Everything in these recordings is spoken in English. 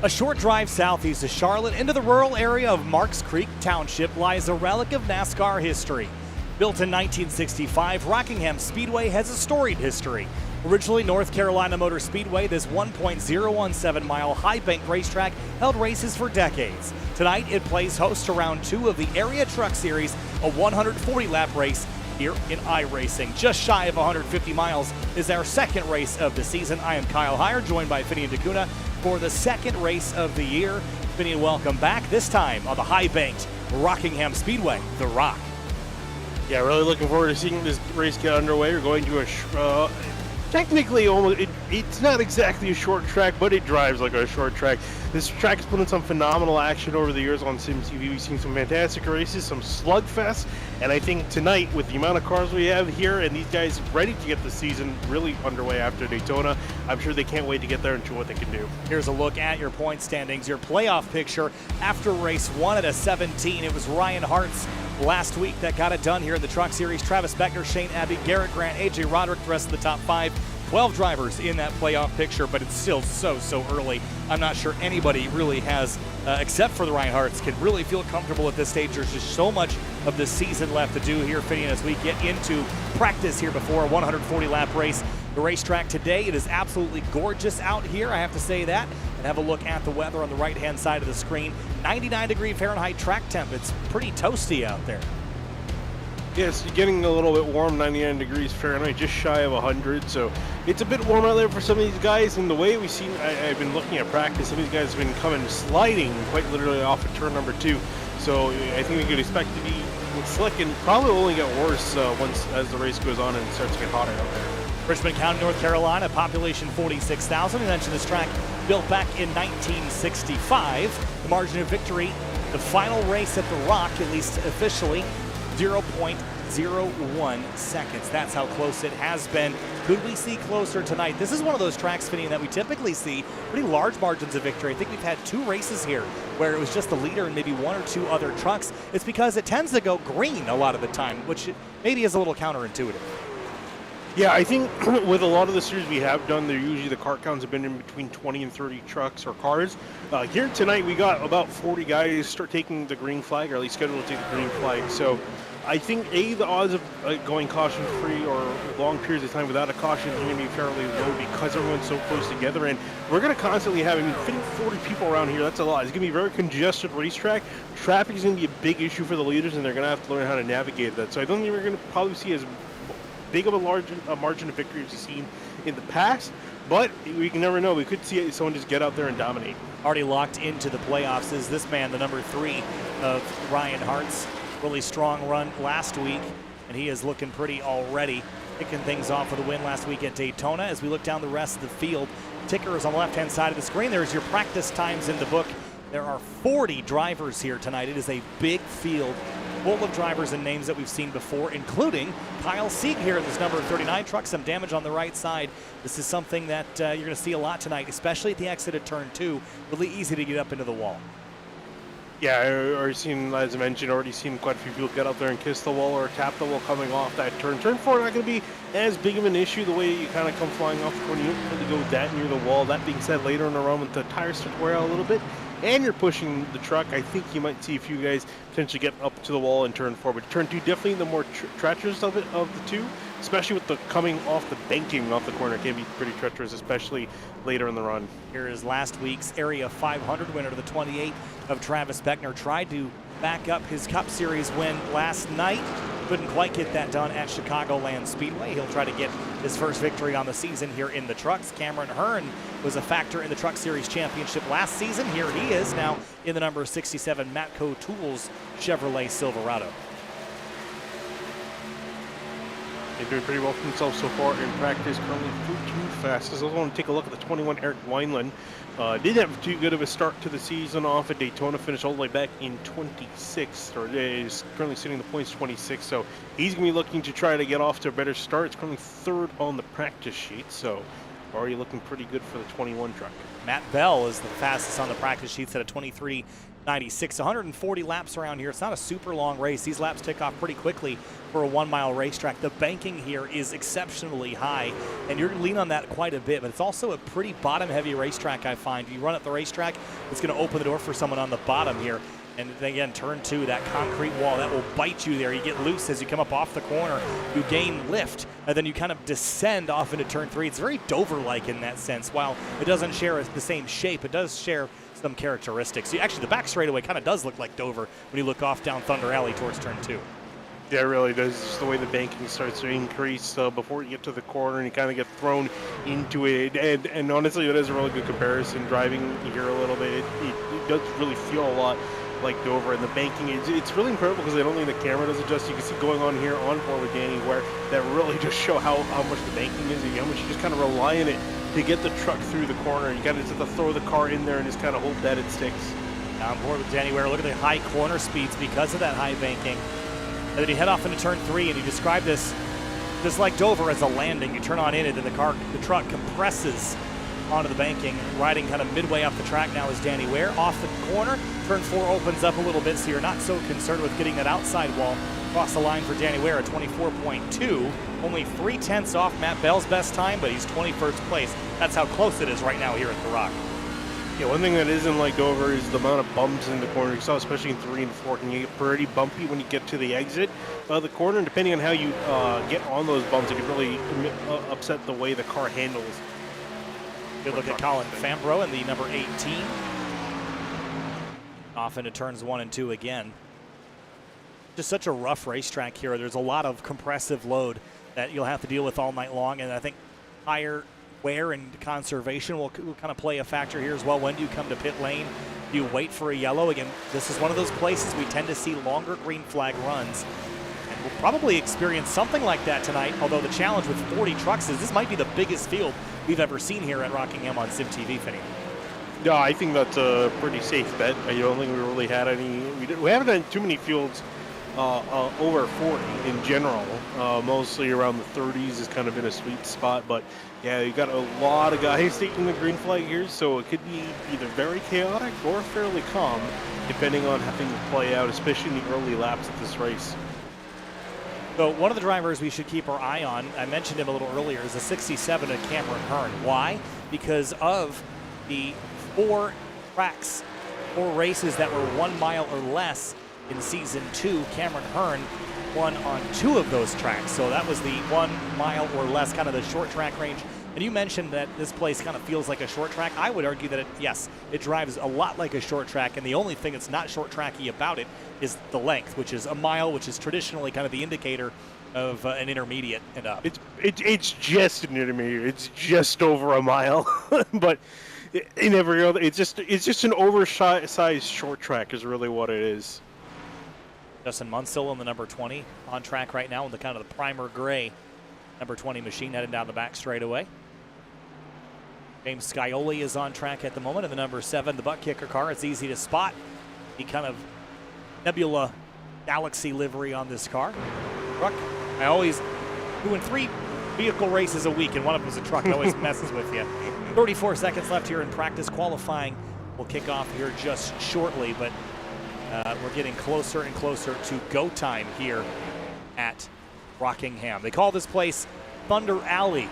A short drive southeast of Charlotte into the rural area of Marks Creek Township lies a relic of NASCAR history. Built in 1965, Rockingham Speedway has a storied history. Originally North Carolina Motor Speedway, this 1.017-mile high-bank racetrack held races for decades. Tonight, it plays host to round 2 of the Area Truck Series, a 140-lap race here in iRacing. Just shy of 150 miles is our second race of the season. I am Kyle Heyer, joined by Finian DeCuna for the second race of the year. Finian, welcome back, this time on the high-banked Rockingham Speedway, The Rock. Yeah, really looking forward to seeing this race get underway. We're going to a technically it's not exactly a short track, but it drives like a short track. This track has put in some phenomenal action over the years on SimTV. We've seen some fantastic races, some slugfests, and I think tonight, with the amount of cars we have here and these guys ready to get the season really underway after Daytona, I'm sure they can't wait to get there and show what they can do. Here's a look at your point standings, your playoff picture after race 1 at a 17. It was Ryan Hart's last week that got it done here in the Truck Series. Travis Beckner, Shane Abbey, Garrett Grant, AJ Roderick, the rest of the top 5. 12 drivers in that playoff picture, but it's still so early. I'm not sure anybody really has, except for the Reinhardts, can really feel comfortable at this stage. There's just so much of the season left to do here, Finian, as we get into practice here before a 140-lap race. The racetrack today, it is absolutely gorgeous out here, I have to say that. And have a look at the weather on the right-hand side of the screen. 99-degree Fahrenheit track temp. It's pretty toasty out there. Yes, getting a little bit warm, 99 degrees Fahrenheit, just shy of 100, so it's a bit warm out there for some of these guys, and the way we've seen, I've been looking at practice, some of these guys have been coming sliding quite literally off of turn number 2, so I think we could expect to be slick and probably only get worse as the race goes on and it starts to get hotter out there. Richmond County, North Carolina, population 46,000. We mentioned this track built back in 1965. The margin of victory, the final race at the Rock, at least officially, 0.01 seconds. That's how close it has been. Could we see closer tonight? This is one of those tracks, Finian, that we typically see pretty large margins of victory. I think we've had 2 races here where it was just the leader and maybe 1 or 2 other trucks. It's because it tends to go green a lot of the time, which maybe is a little counterintuitive. Yeah, I think with a lot of the series we have done, usually the car counts have been in between 20 and 30 trucks or cars. Here tonight, we got about 40 guys start taking the green flag, or at least scheduled to take the green flag. So I think, the odds of going caution-free or long periods of time without a caution is going to be fairly low because everyone's so close together. And we're going to constantly have, fitting 40 people around here, that's a lot. It's going to be a very congested racetrack. Traffic is going to be a big issue for the leaders, and they're going to have to learn how to navigate that. So I don't think we're going to probably see as big of a margin of victory as we've seen in the past, but we can never know. We could see someone just get out there and dominate. Already locked into the playoffs is this man, the number 3 of Ryan Hart's really strong run last week, and he is looking pretty already, kicking things off with a win last week at Daytona. As we look down the rest of the field, tickers on the left-hand side of the screen. There's your practice times in the book. There are 40 drivers here tonight. It is a big field full of drivers and names that we've seen before, including Kyle Sieg here in this number 39 truck. Some damage on the right side. This is something that you're going to see a lot tonight, especially at the exit of turn 2. Really easy to get up into the wall. Yeah, I already seen, as I mentioned, already seen quite a few people get up there and kiss the wall or tap the wall coming off that turn. Turn 4 not going to be as big of an issue the way you kind of come flying off when you don't really go that near the wall. That being said, later in the run, with the tires start to wear out a little bit and you're pushing the truck, I think you might see a few guys potentially get up to the wall in turn 4. But turn 2, definitely the more treacherous of the 2, especially with the coming off the banking off the corner. It can be pretty treacherous, especially later in the run. Here is last week's Area 500 winner, the 28 of Travis Beckner. Tried to back up his Cup Series win last night. Couldn't quite get that done at Chicagoland Speedway. He'll try to get his first victory on the season here in the trucks. Cameron Hearn was a factor in the Truck Series Championship last season. Here he is now in the number 67 Matco Tools Chevrolet Silverado. They're doing pretty well for themselves so far in practice. Currently 13 fastest. I also want to take a look at the 21 Eric Wineland. Didn't have too good of a start to the season off at Daytona. Finished all the way back in 26th, or is currently sitting the points 26. So he's going to be looking to try to get off to a better start. It's currently 3rd on the practice sheet. So already looking pretty good for the 21 truck. Matt Bell is the fastest on the practice sheets at a 23.96. 140 laps around here. It's not a super long race. These laps tick off pretty quickly for a 1 mile racetrack. The banking here is exceptionally high, and you're going to lean on that quite a bit, but it's also a pretty bottom-heavy racetrack, I find. You run up the racetrack, it's going to open the door for someone on the bottom here. And then again, turn 2, that concrete wall, that will bite you there. You get loose as you come up off the corner. You gain lift, and then you kind of descend off into turn 3. It's very Dover-like in that sense. While it doesn't share the same shape, it does share some characteristics. Actually, the back straightaway kind of does look like Dover when you look off down Thunder Alley towards turn 2. Yeah, it really does. Just the way the banking starts to increase before you get to the corner, and you kind of get thrown into it. And honestly, that is a really good comparison. Driving here a little bit, it does really feel a lot like Dover, and the banking it's really incredible because I don't think the camera does adjust. You can see going on here on board with Danny where that really just show how much the banking is and how much you just kind of rely on it to get the truck through the corner. You kind of just have to throw the car in there and just kind of hope that it sticks. On board with Danny Ware. Look at the high corner speeds because of that high banking. And then you head off into turn 3, and you describe this just like Dover as a landing. You turn on in it, and the truck compresses onto the banking, riding kind of midway up the track now is Danny Ware. Off the corner, turn 4 opens up a little bit, so you're not so concerned with getting that outside wall. Across the line for Danny Ware at 24.2, only 3/10 off Matt Bell's best time, but he's 21st place. That's how close it is right now here at the Rock. Yeah, one thing that isn't like Dover is the amount of bumps in the corner. You saw, especially in 3 and 4, can you get pretty bumpy when you get to the exit of the corner, and depending on how you get on those bumps, it can really upset the way the car handles. Good look at Colin Fambro in the number 18. Off into turns 1 and 2 again. Just such a rough racetrack here. There's a lot of compressive load that you'll have to deal with all night long, and I think tire wear and conservation will kind of play a factor here as well. When do you come to pit lane? Do you wait for a yellow? Again, this is one of those places we tend to see longer green flag runs. And we'll probably experience something like that tonight, although the challenge with 40 trucks is this might be the biggest field we've ever seen here at Rockingham on Sim TV, Finney. Yeah, I think that's a pretty safe bet. I don't think we really had any. We haven't had too many fields over 40 in general. Mostly around the 30s has kind of been a sweet spot. But yeah, you got a lot of guys taking the green flag here, so it could be either very chaotic or fairly calm, depending on how things play out, especially in the early laps of this race. So one of the drivers we should keep our eye on, I mentioned him a little earlier, is the 67 of Cameron Hearn. Why? Because of the 4 tracks, 4 races that were 1 mile or less in season 2. Cameron Hearn won on 2 of those tracks. So that was the 1 mile or less, kind of the short track range. And you mentioned that this place kind of feels like a short track. I would argue that, yes, it drives a lot like a short track, and the only thing that's not short tracky about it is the length, which is a mile, which is traditionally kind of the indicator of an intermediate and up. It's just an intermediate. It's just over a mile, but in every other, it's just an oversized short track is really what it is. Justin Monsell on the number 20 on track right now in the kind of the primer gray number 20 machine heading down the back straightaway. James Scioli is on track at the moment in the number 7, the butt kicker car. It's easy to spot the kind of Nebula Galaxy livery on this car. Truck, I always doing 3 vehicle races a week, and one of them is a truck. It always messes with you. 34 seconds left here in practice. Qualifying will kick off here just shortly, but we're getting closer and closer to go time here at Rockingham. They call this place Thunder Alley,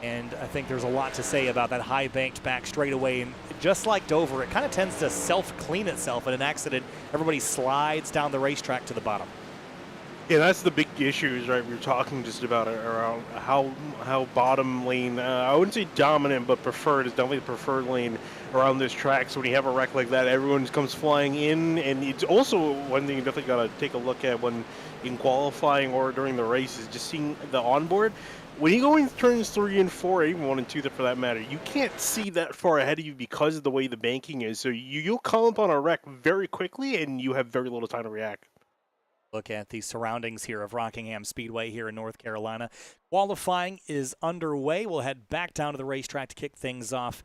and I think there's a lot to say about that high banked back straightaway. And just like Dover, it kind of tends to self-clean itself in an accident. Everybody slides down the racetrack to the bottom. Yeah, that's the big issues, right? We were talking just about it, around how bottom lane, I wouldn't say dominant, but preferred is definitely the preferred lane around this track. So when you have a wreck like that, everyone comes flying in, and it's also one thing you definitely got to take a look at when in qualifying or during the race is just seeing the onboard. When you go in turns 3 and 4, even 1 and 2 for that matter, you can't see that far ahead of you because of the way the banking is. So you'll come up on a wreck very quickly, and you have very little time to react. Look at the surroundings here of Rockingham Speedway here in North Carolina. Qualifying is underway. We'll head back down to the racetrack to kick things off.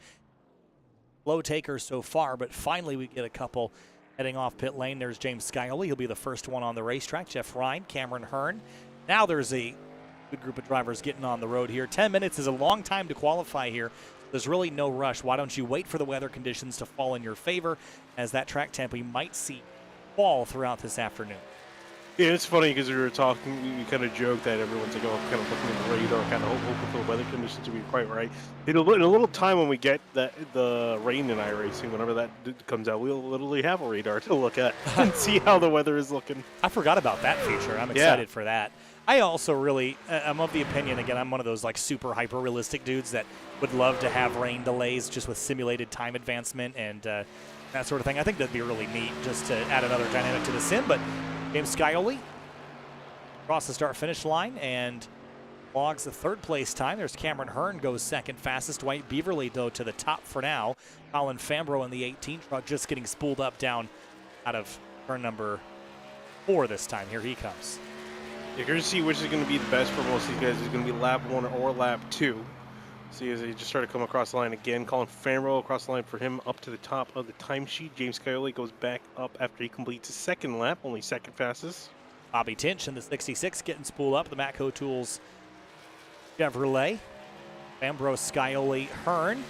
Low taker so far, but finally we get a couple heading off pit lane. There's James Scioli. He'll be the first one on the racetrack. Jeff Ryan, Cameron Hearn. Now there's a Good group of drivers getting on the road here. 10 minutes is a long time to qualify here. There's really no rush. Why don't you wait for the weather conditions to fall in your favor, as that track temp we might see fall throughout this afternoon. Yeah, it's funny because we were talking, we kind of joked that everyone's like, oh, kind of looking at the radar, kind of hoping for the weather conditions to be quite right. In a little time when we get the rain in iRacing, whenever that comes out, we'll literally have a radar to look at and see how the weather is looking. I forgot about that feature. I'm excited for that. I also really, I'm of the opinion, again, I'm one of those like super hyper-realistic dudes that would love to have rain delays just with simulated time advancement and that sort of thing. I think that'd be really neat just to add another dynamic to the sim, but James Scioli across the start-finish line and logs the third place time. There's Cameron Hearn goes second fastest. Dwight Beaverly, though, to the top for now. Colin Fambro in the 18 truck just getting spooled up down out of turn number 4 this time. Here he comes. You're going to see which is going to be the best for most of these guys. Is going to be lap 1 or lap 2. See, as they just started to come across the line again. Colin Fambro across the line for him up to the top of the timesheet. James Scioli goes back up after he completes his second lap, only second fastest. Bobby Tinch in the 66 getting spooled up. The Matco Tools Chevrolet. Fambro, Scioli, Hearn.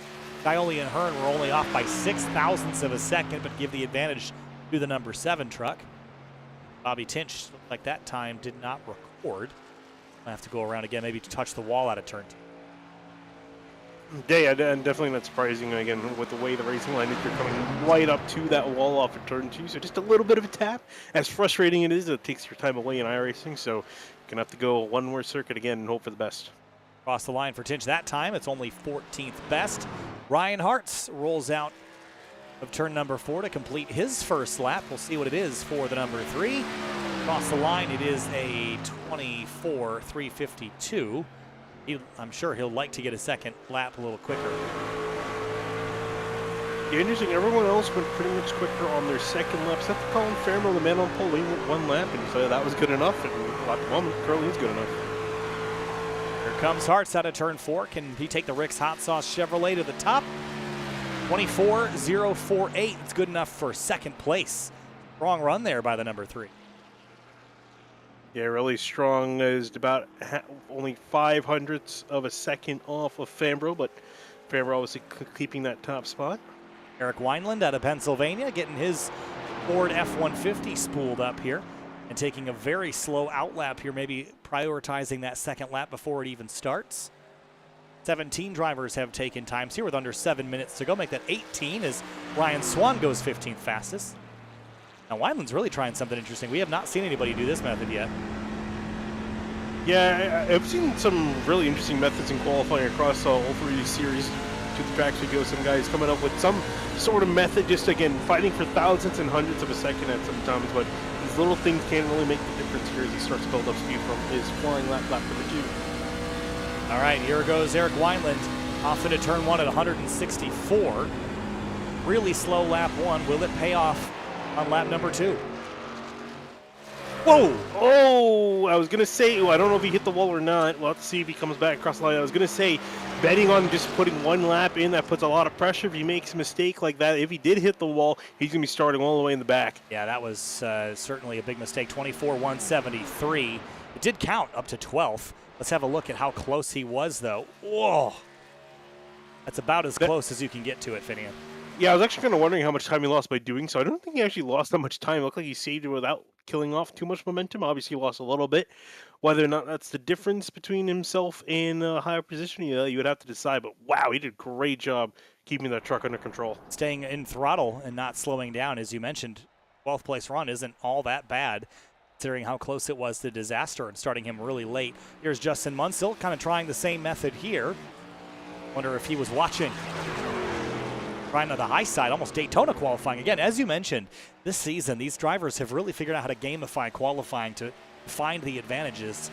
Scioli and Hearn were only off by 0.06 of a second, but give the advantage to the number 7 truck. Bobby Tinch, looked like that time did not record. I have to go around again, maybe to touch the wall out of turn 2. Yeah, and definitely not surprising, again, with the way the racing line is. You're coming right up to that wall off of turn 2, so just a little bit of a tap. As frustrating it is, it takes your time away in iRacing, so you're going to have to go one more circuit again and hope for the best. Across the line for Tinch that time, it's only 14th best. Ryan Hartz rolls out of turn number 4 to complete his first lap. We'll see what it is for the number 3. Across the line, it is a 24.352. I'm sure he'll like to get a second lap a little quicker. Yeah, interesting. Everyone else went pretty much quicker on their second lap. Except for Colin Fambro, the man on pole, he went 1 lap, and so that was good enough. And at the moment, currently is good enough. Here comes Hartz out of turn 4. Can he take the Rick's Hot Sauce Chevrolet to the top? 24.048. It's good enough for second place. Strong run there by the number 3. Yeah, really strong. Is about only 0.05 of a second off of Fambro, but Fambro obviously keeping that top spot. Eric Wineland out of Pennsylvania getting his Ford F-150 spooled up here and taking a very slow outlap here, maybe prioritizing that second lap before it even starts. 17 drivers have taken times here with under 7 minutes to go. Make that 18 as Ryan Swan goes 15th fastest. Now, Wineland's really trying something interesting. We have not seen anybody do this method yet. Yeah, I've seen some really interesting methods in qualifying across all 3 series to the tracks we go. Some guys coming up with some sort of method, just again, fighting for thousandths and hundredths of a second at some times, but these little things can really make the difference here as he starts to build up speed from his flying lap number 2. All right, here goes Eric Wineland off into turn 1 at 164. Really slow lap 1. Will it pay off on lap number 2? Whoa! Oh, I was going to say, I don't know if he hit the wall or not. We'll have to see if he comes back across the line. I was going to say, betting on just putting 1 lap in, that puts a lot of pressure. If he makes a mistake like that, if he did hit the wall, he's going to be starting all the way in the back. Yeah, that was certainly a big mistake. 24.173. It did count up to 12th. Let's have a look at how close he was, though. Whoa! That's about as close as you can get to it, Finian. Yeah, I was actually kind of wondering how much time he lost by doing so. I don't think he actually lost that much time. It looked like he saved it without killing off too much momentum. Obviously, he lost a little bit. Whether or not that's the difference between himself and a higher position, you would have to decide. But wow, he did a great job keeping that truck under control. Staying in throttle and not slowing down, as you mentioned. 12th place run isn't all that bad, considering how close it was to disaster and starting him really late. Here's Justin Monsell kind of trying the same method here. Wonder if he was watching. Trying to the high side, almost Daytona qualifying. Again, as you mentioned, this season, these drivers have really figured out how to gamify qualifying to find the advantages.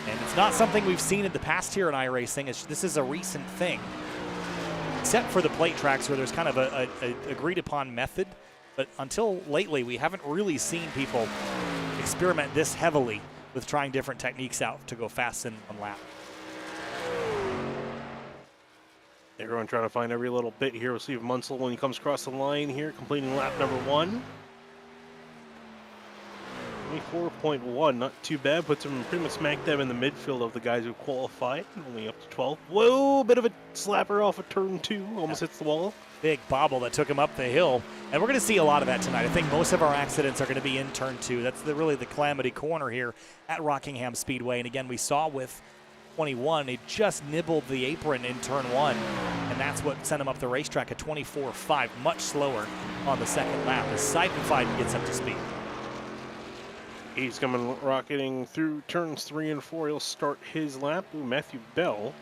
And it's not something we've seen in the past here in iRacing. This is a recent thing. Except for the plate tracks where there's kind of a agreed upon method. But until lately, we haven't really seen people experiment this heavily with trying different techniques out to go fast in one lap. Everyone trying to find every little bit here. We'll see if Monsell, when he comes across the line here, completing lap number 1. 24.1, not too bad. Puts him pretty much smack dab in the midfield of the guys who qualified. Only up to 12. Whoa, bit of a slapper off of turn 2. Almost hits the wall. Big bobble that took him up the hill. And we're going to see a lot of that tonight. I think most of our accidents are going to be in turn 2. That's really the calamity corner here at Rockingham Speedway. And again, we saw with 21, he just nibbled the apron in turn 1. And that's what sent him up the racetrack at 24.5, much slower on the second lap as Seidenfeiden gets up to speed. He's coming rocketing through turns 3 and 4. He'll start his lap. Ooh, Matthew Bell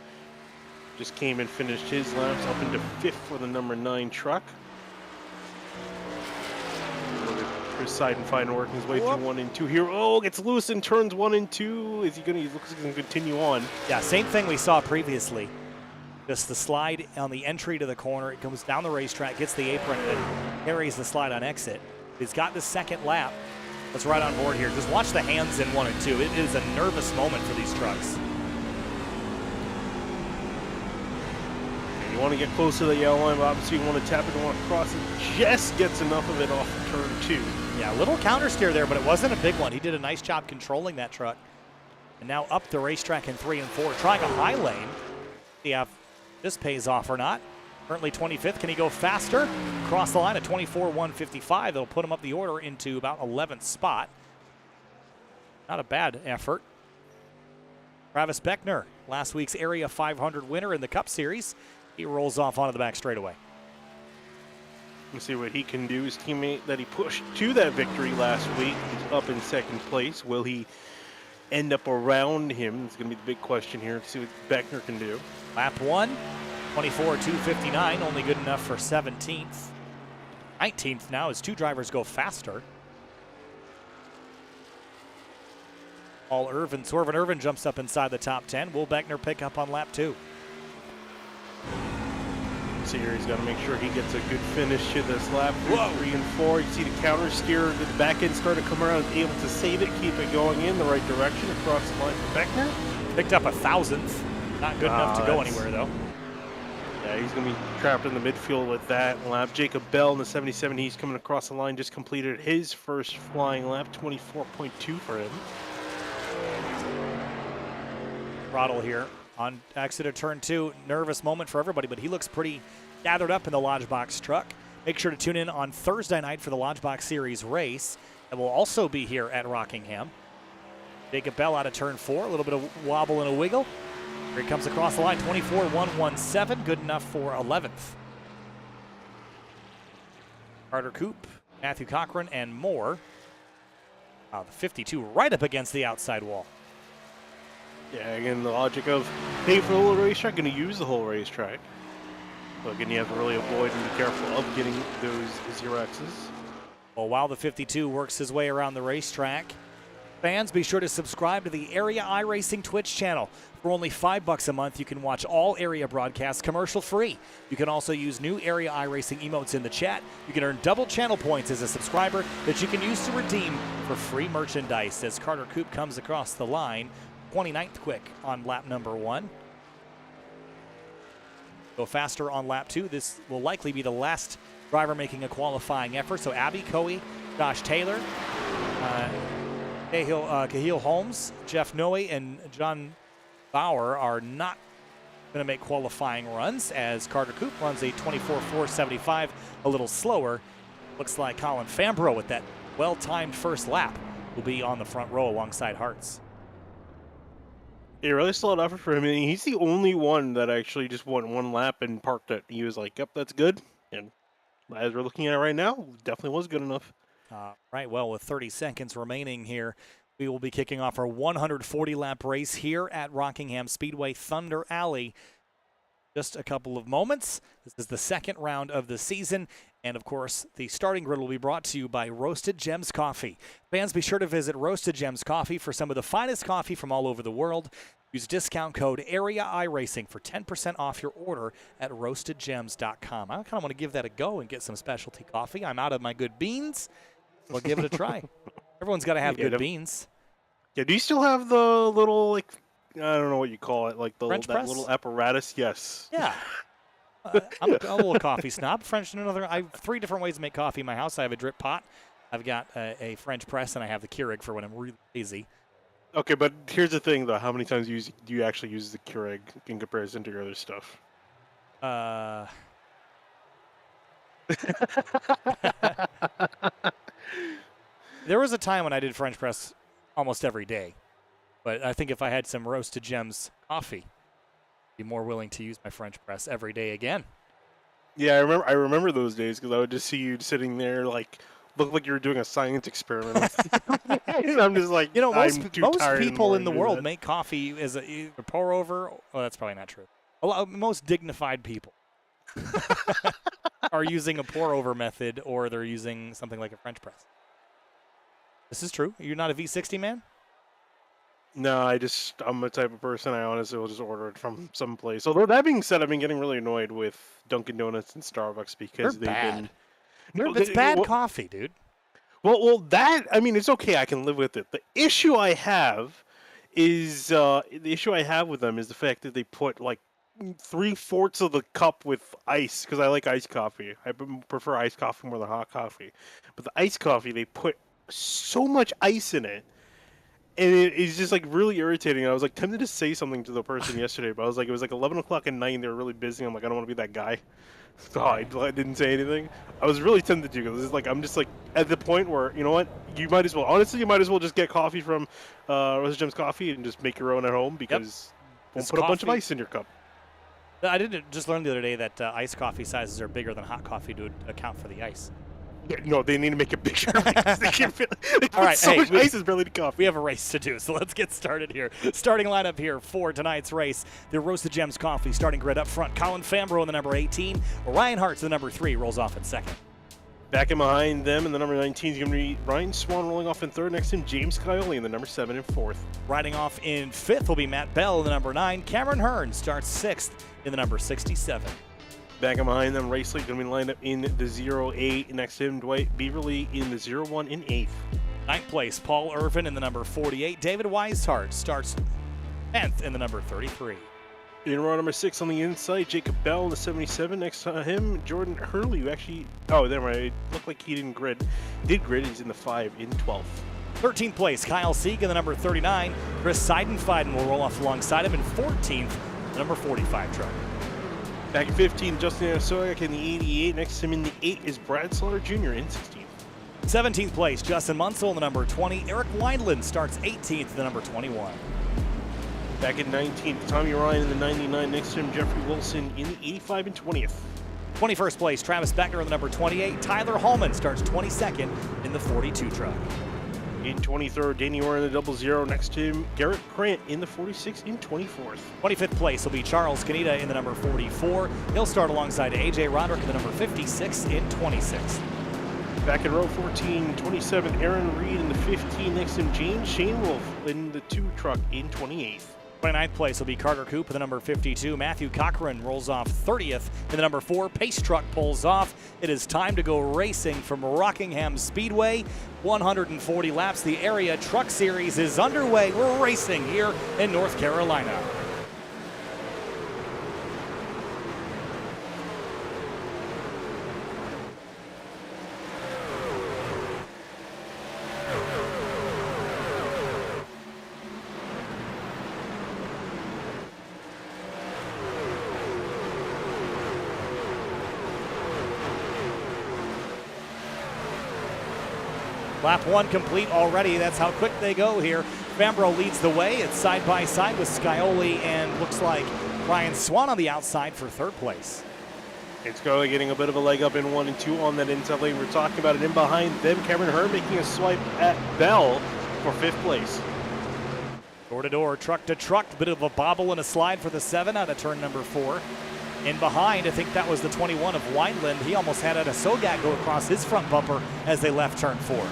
just came and finished his laps up into 5th for the number 9 truck. Chris Seidenfeiden working his way through 1 and 2 here. Oh, gets loose in turns 1 and 2. Is he gonna? He looks like he's gonna continue on. Yeah, same thing we saw previously. Just the slide on the entry to the corner. It comes down the racetrack, gets the apron, and carries the slide on exit. He's got the second lap. Let's ride on board here. Just watch the hands in 1 and 2. It is a nervous moment for these trucks. You want to get close to the yellow line, but obviously you want to tap it, you want to cross it. Just gets enough of it off of turn 2. Yeah, a little counter steer there, but it wasn't a big one. He did a nice job controlling that truck. And now up the racetrack in 3 and 4, trying a high lane. See if this pays off or not. Currently 25th. Can he go faster? Cross the line at 24.155. That'll put him up the order into about 11th spot. Not a bad effort. Travis Beckner, last week's Area 500 winner in the Cup Series. He rolls off onto the back straightaway. Let's see what he can do. His teammate that he pushed to that victory last week is up in 2nd place. Will he end up around him? It's going to be the big question here to see what Beckner can do. Lap 1, 24.259, only good enough for 17th. 19th now as 2 drivers go faster. Swervin Irvin jumps up inside the top 10. Will Beckner pick up on lap 2? So here he's got to make sure he gets a good finish to this lap. 3 and 4. You see the counter steer, the back end start to come around, able to save it, keep it going in the right direction across the line for Beckner. Picked up a 1,000th. Not good enough to go anywhere though. Yeah, he's going to be trapped in the midfield with that lap. Jacob Bell in the 77, he's coming across the line, just completed his first flying lap, 24.2 for him. Throttle here on exit of turn 2. Nervous moment for everybody, but he looks pretty gathered up in the Lodge Box truck. Make sure to tune in on Thursday night for the Lodge Box Series race. That will also be here at Rockingham. Jacob Bell out of turn 4, a little bit of wobble and a wiggle. Here he comes across the line, 24.117, good enough for 11th. Carter Coop, Matthew Cochran, and more. The 52 right up against the outside wall. Yeah, again, the logic of pay for the whole racetrack, going to use the whole racetrack. So again, you have to really avoid and be careful of getting those 0Xs. Well, while the 52 works his way around the racetrack, fans, be sure to subscribe to the Area iRacing Twitch channel. For only $5 a month, you can watch all Area broadcasts commercial-free. You can also use new Area iRacing emotes in the chat. You can earn double channel points as a subscriber that you can use to redeem for free merchandise as Carter Coop comes across the line. 29th quick on lap number 1. Go faster on lap 2. This will likely be the last driver making a qualifying effort. So Abby Coey, Josh Taylor, Cahill Holmes, Jeff Noe, and John Bauer are not going to make qualifying runs as Carter Coop runs a 24.475, a little slower. Looks like Colin Fambro with that well-timed first lap will be on the front row alongside Hartz. Yeah, really solid effort for him. I mean, he's the only one that actually just won 1 lap and parked it. He was like, yep, that's good. And as we're looking at it right now, definitely was good enough. Right, well, with 30 seconds remaining here, we will be kicking off our 140-lap race here at Rockingham Speedway, Thunder Alley. Just a couple of moments. This is the second round of the season. And, of course, the starting grid will be brought to you by Roasted Gems Coffee. Fans, be sure to visit Roasted Gems Coffee for some of the finest coffee from all over the world. Use discount code Area iRacing for 10% off your order at roastedgems.com. I kind of want to give that a go and get some specialty coffee. I'm out of my good beans. We'll give it a try. Everyone's got to have good beans. Yeah, do you still have the little, like, I don't know what you call it, like French that press? little apparatus? Yes. Yeah. I'm a little coffee snob. French and another. I have 3 different ways to make coffee in my house. I have a drip pot, I've got a French press, and I have the Keurig for when I'm really lazy. Okay, but here's the thing, though. How many times do you actually use the Keurig in comparison to your other stuff? There was a time when I did French press almost every day, but I think if I had some Roasted Gems coffee, I'd be more willing to use my French press every day again. Yeah, I remember those days because I would just see you sitting there like look like you were doing a science experiment. And I'm just like, most I'm too tired people in the to do world that. make coffee as a pour over. Well, that's probably not true. Most dignified people are using a pour over method, or they're using something like a French press. This is true. You're not a V60 man? No, I'm the type of person I honestly will just order it from some place. Although that being said, I've been getting really annoyed with Dunkin' Donuts and Starbucks because They're bad. been. It's bad coffee, dude. Well, that I mean, it's okay. I can live with it. The issue I have is with them is the fact that they put like 3/4 of the cup with ice because I like iced coffee. I prefer iced coffee more than hot coffee. But the iced coffee, they put so much ice in it. And it's just like really irritating. I was like tempted to say something to the person yesterday, but I was like, it was like 11 o'clock at night and they were really busy. I'm like, I don't want to be that guy. So I didn't say anything. I was really tempted to because it's like, I'm just like at the point where, you know what, you might as well just get coffee from Rosa Gems Coffee and just make your own at home because we'll put a bunch of ice in your cup. I did just learn the other day that iced coffee sizes are bigger than hot coffee to account for the ice. No, they need to make it bigger. They can't fit. All right, so much ice is barely to coffee. We have a race to do, so let's get started here. Starting lineup here for tonight's race. The Roasted Gems Coffee starting grid up front. Colin Fambro in the number 18. Ryan Hart's the number 3, rolls off in second. Back in behind them in the number 19 is going to be Ryan Swan rolling off in third. Next to him, James Scioli in the number 7 and fourth. Riding off in fifth will be Matt Bell in the number 9. Cameron Hearn starts sixth in the number 67. Back in behind them, Race League going to be lined up in the 08. Next to him, Dwight Beaverly in the 01 in 8th. Ninth place, Paul Irvin in the number 48. David Weishart starts 10th in the number 33. In row number 6 on the inside, Jacob Bell in the 77. Next to him, Jordan Hurley, who actually, never mind, it looked like he didn't grid. Did grid, he's in the 5 in 12th. 13th place, Kyle Sieg in the number 39. Chris Seidenfeiden will roll off alongside him in 14th, the number 45 truck. Back in 15, Justin Anasoyak in the 88. Next to him in the 8 is Brad Slaughter Jr. in 16th. 17th place, Justin Monsell in the number 20. Eric Wineland starts 18th, the number 21. Back in 19th, Tommy Ryan in the 99. Next to him, Jeffrey Wilson in the 85 and 20th. 21st place, Travis Beckner in the number 28. Tyler Hallman starts 22nd in the 42 truck. In 23rd, Danny Orr in the 00. Next to him, Garrett Grant in the 46 in 24th. 25th place will be Charles Canita in the number 44. He'll start alongside AJ Roderick in the number 56 in 26th. Back in row 14, 27th, Aaron Reed in the 15. Next to him, James Shane Wolf in the 2 truck in 28th. 29th place will be Carter Coop in the number 52. Matthew Cochran rolls off 30th in the number 4. Pace Truck pulls off. It is time to go racing from Rockingham Speedway. 140 laps. The Area Truck Series is underway. We're racing here in North Carolina. Lap 1 complete already. That's how quick they go here. Fambro leads the way. It's side by side with Scioli and looks like Ryan Swan on the outside for 3rd place. It's Scioli getting a bit of a leg up in 1 and 2 on that inside lane. We're talking about it. In behind them, Cameron Hearn making a swipe at Bell for 5th place. Door to door, truck to truck. Bit of a bobble and a slide for the 7 out of turn number 4. In behind, I think that was the 21 of Wineland. He almost had Sogak go across his front bumper as they left turn 4.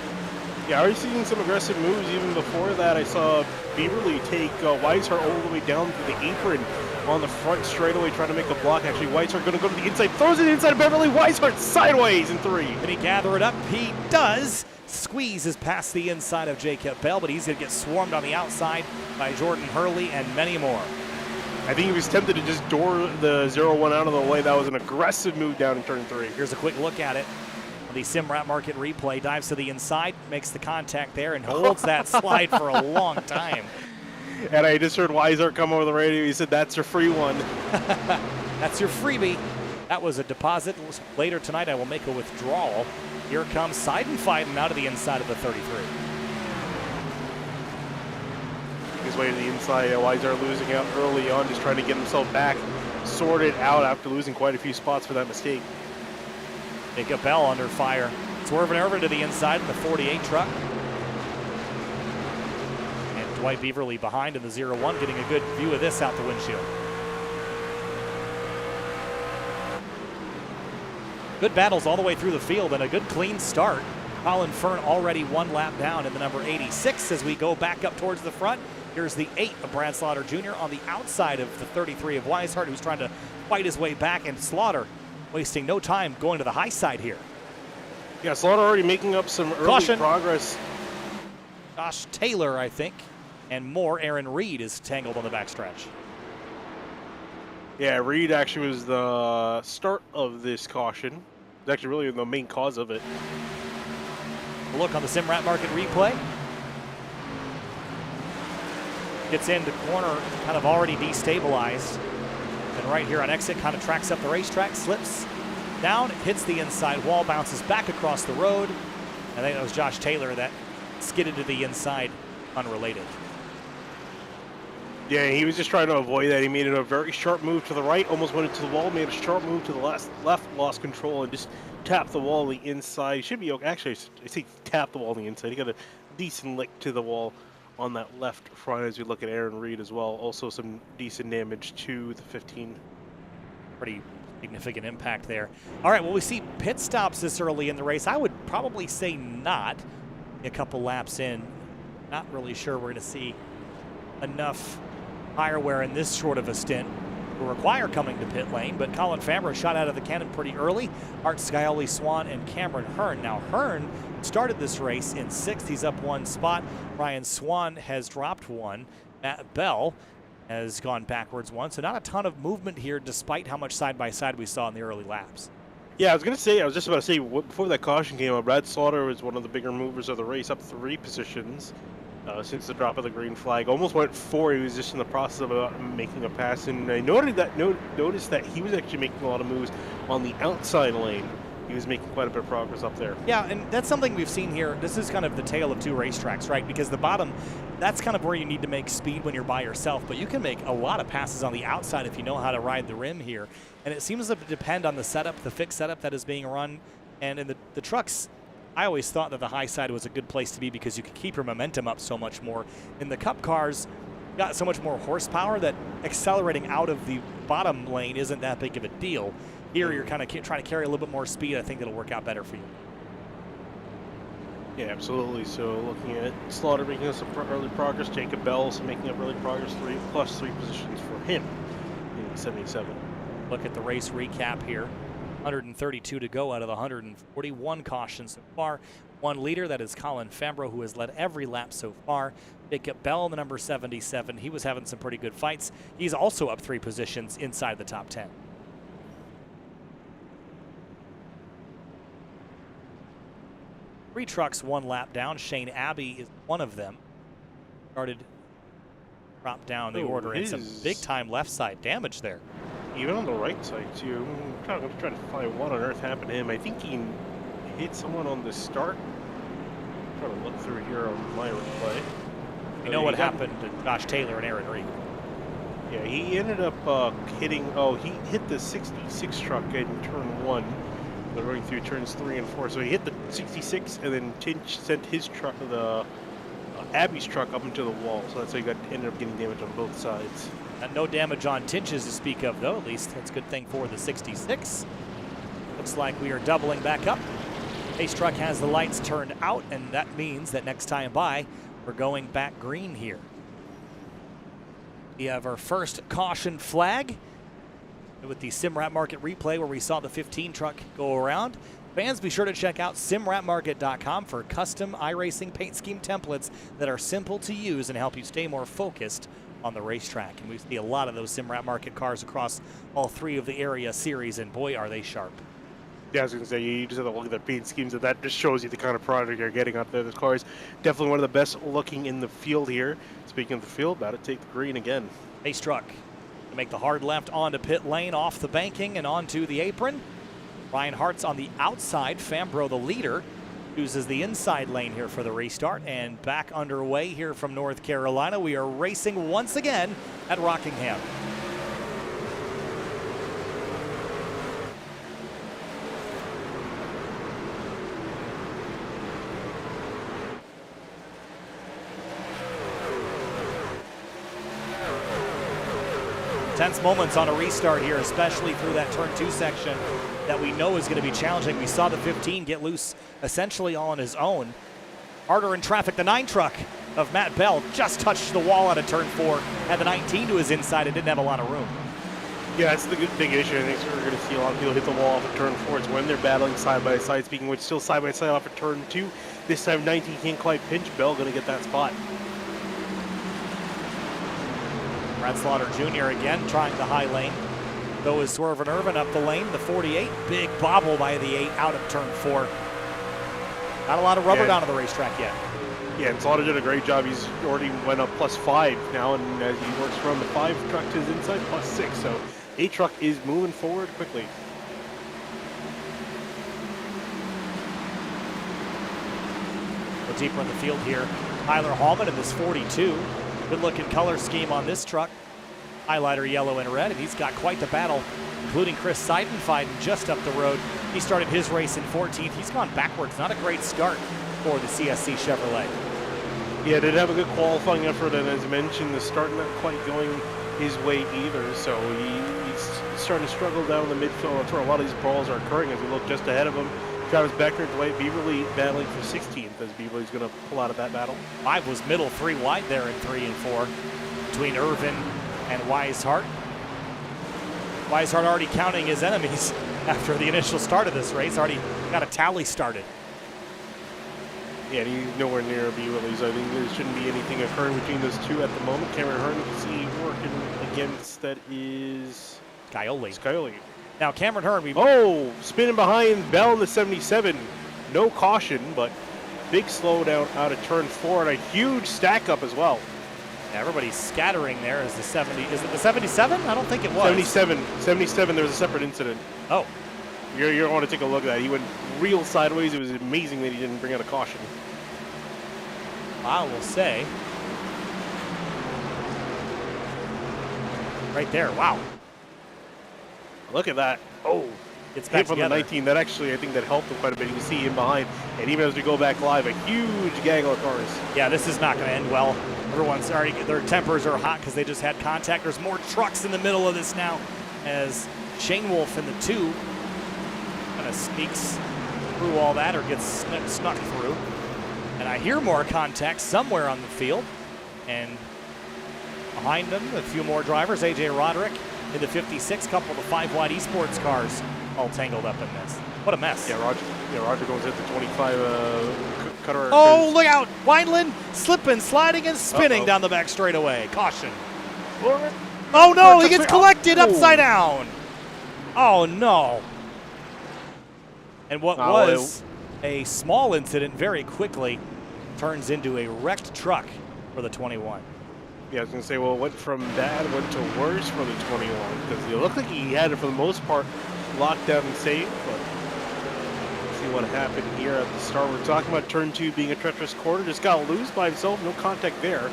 Yeah, already seeing some aggressive moves. Even before that, I saw Beaverly take Weishart all the way down to the apron on the front straightaway, trying to make a block. Actually, Weishart going to go to the inside, throws it inside of Beverly. Weishart sideways in 3. Can he gather it up? He does. Squeezes past the inside of Jacob Bell, but he's going to get swarmed on the outside by Jordan Hurley and many more. I think he was tempted to just door the 0-1 out of the way. That was an aggressive move down in turn 3. Here's a quick look at it. The Simrat Market replay dives to the inside, makes the contact there, and holds that slide for a long time. And I just heard Weiser come over the radio. He said, "That's your free one." That's your freebie. That was a deposit. Later tonight, I will make a withdrawal. Here comes Seidenfeiten out of the inside of the 33. His way to the inside. Weiser losing out early on, just trying to get himself back sorted out after losing quite a few spots for that mistake. Jacob Bell under fire. Swerving over to the inside in the 48 truck. And Dwight Beaverly behind in the 0-1, getting a good view of this out the windshield. Good battles all the way through the field and a good clean start. Colin Fern already one lap down in the number 86 as we go back up towards the front. Here's the 8 of Brad Slaughter Jr. on the outside of the 33 of Weishart, who's trying to fight his way back, and Slaughter wasting no time going to the high side here. Yeah, Slaughter already making up some early progress. Josh Taylor, I think, and more. Aaron Reed is tangled on the backstretch. Yeah, Reed actually was the start of this caution. It's actually really the main cause of it. A look on the Simrat Market replay. Gets into corner, kind of already destabilized. And right here on exit, kind of tracks up the racetrack, slips down, hits the inside wall, bounces back across the road. I think that was Josh Taylor that skidded to the inside, unrelated. Yeah, he was just trying to avoid that. He made a very sharp move to the right, almost went into the wall, made a sharp move to the left, lost control, and just tapped the wall on the inside. He should be okay. Actually, I say tap the wall on the inside. He got a decent lick to the wall on that left front as we look at Aaron Reed as well. Also some decent damage to the 15. Pretty significant impact there. All right, well, we see pit stops this early in the race. I would probably say not. A couple laps in, not really sure we're going to see enough tire wear in this short of a stint to require coming to pit lane, but Colin Fambra shot out of the cannon pretty early. Art Scioli Swan and Cameron Hearn. Now Hearn started this race in 6th. He's up 1 spot. Ryan Swan has dropped 1. Matt Bell has gone backwards 1. So not a ton of movement here despite how much side-by-side we saw in the early laps. Yeah, I was just about to say, before that caution came up, Brad Slaughter was one of the bigger movers of the race, up 3 positions. Since the drop of the green flag, almost went 4. He was just in the process of making a pass, and I noticed that he was actually making a lot of moves on the outside lane. He was making quite a bit of progress up there. Yeah, and that's something we've seen here. This is kind of the tale of 2 racetracks, right? Because the bottom, that's kind of where you need to make speed when you're by yourself, but you can make a lot of passes on the outside if you know how to ride the rim here. And it seems to depend on the setup, the fixed setup that is being run, and in the trucks. I always thought that the high side was a good place to be because you could keep your momentum up so much more. In the Cup cars, got so much more horsepower that accelerating out of the bottom lane isn't that big of a deal. Here, you're kind of trying to carry a little bit more speed. I think that'll work out better for you. Yeah, absolutely. So looking at Slaughter making some early progress, Jacob Bell also making up early progress, 3+ 3 positions for him in 77. Look at the race recap here. 132 to go out of the 141 cautions so far. 1 leader, that is Colin Fambra, who has led every lap so far. Jacob Bell in the number 77. He was having some pretty good fights. He's also up 3 positions inside the top 10. Three trucks 1 lap down. Shane Abbey is one of them. Started drop down the order and some big time left side damage there. Even on the right side too. I'm trying to find what on earth happened to him. I think he hit someone on the start. I'm trying to look through here on my replay. You know what happened to Josh Taylor and Aaron Reed? Yeah, he ended up hitting. Oh, he hit the 66 truck in turn 1. They're going through turns 3 and 4. So he hit the 66, and then Tinch sent his truck, Abby's truck, up into the wall. So that's how he ended up getting damage on both sides. And no damage on Tinch's to speak of, though. At least that's a good thing for the 66. Looks like we are doubling back up. Pace truck has the lights turned out, and that means that next time by, we're going back green here. We have our first caution flag with the Simrat Market replay where we saw the 15 truck go around. Fans, be sure to check out simratmarket.com for custom iRacing paint scheme templates that are simple to use and help you stay more focused on the racetrack. And we see a lot of those Simrat Market cars across all 3 of the area series, and boy, are they sharp. Yeah, I was going to say, you just have to look at their paint schemes, and that just shows you the kind of product you're getting out there. This car is definitely one of the best looking in the field here. Speaking of the field, about to take the green again. Race truck to make the hard left onto pit lane, off the banking and onto the apron. Ryan Hart's on the outside. Fambro, the leader, uses the inside lane here for the restart, and back underway here from North Carolina. We are racing once again at Rockingham. Tense moments on a restart here, especially through that turn 2 section that we know is going to be challenging. We saw the 15 get loose essentially all on his own. Harder in traffic, the 9 truck of Matt Bell just touched the wall out of turn 4. Had the 19 to his inside and didn't have a lot of room. Yeah, that's the big issue. I think we're going to see a lot of people hit the wall off of turn 4. It's when they're battling side by side. Speaking of which, still side by side off of turn 2. This time 19 can't quite pinch. Bell going to get that spot. Brad Slaughter Jr. again trying the high lane. Though is Swervin Irvin up the lane. The 48, big bobble by the 8 out of turn 4. Not a lot of rubber down to the racetrack yet. Yeah, and Slaughter did a great job. He's already went up +5 now, and as he works from the 5 truck to his inside, +6. So 8 truck is moving forward quickly. Go deeper in the field here. Tyler Hallman in this 42. Good looking color scheme on this truck. Highlighter yellow and red, and he's got quite the battle, including Chris Seidenfeiden just up the road. He started his race in 14th. He's gone backwards. Not a great start for the CSC Chevrolet. Yeah, did have a good qualifying effort, and as mentioned, the start not quite going his way either. So he's starting to struggle down in the midfield. That's where a lot of these brawls are occurring as we look just ahead of him. Travis Beckner, Dwight Beaverly battling for 16th as Beaverly's going to pull out of that battle. 5 was middle, 3 wide there in 3 and 4 between Irvin and Weishart. Weishart already counting his enemies after the initial start of this race. Already got a tally started. Yeah, and he's nowhere near Beaverly's. I think there shouldn't be anything occurring between those two at the moment. Cameron Hearn, you can see working against, that is Scioli. Now Cameron Hearn, spinning behind Bell in the 77. No caution, but big slowdown out of turn 4 and a huge stack up as well. Yeah, everybody's scattering there as the 70. Is it the 77? I don't think it was. 77, there was a separate incident. Oh. You're going to want to take a look at that. He went real sideways. It was amazing that he didn't bring out a caution. I will say. Right there, wow. Look at that. Oh, it's back from the 19. That actually, I think that helped him quite a bit. You can see him behind. And even as we go back live, a huge gaggle of cars. Yeah, this is not going to end well. Everyone's already, their tempers are hot because they just had contact. There's more trucks in the middle of this now as Shane Wolf in the 2 kind of sneaks through all that or gets snuck through. And I hear more contact somewhere on the field. And behind them, a few more drivers. AJ Roderick in the 56, couple of the 5 wide esports cars all tangled up in this. What a mess. Yeah, Roger goes at the 25 cutter. Oh, look out. Wineland slipping, sliding, and spinning down the back straightaway. Caution. Oh, no, he gets collected upside down. Oh, no. And what was a small incident very quickly turns into a wrecked truck for the 21. Yeah, I was going to say, well, it went from bad, went to worse for the 21, because it looked like he had it for the most part locked down and safe, but let's see what happened here at the start. We're talking about turn 2 being a treacherous corner, just got loose by himself, no contact there.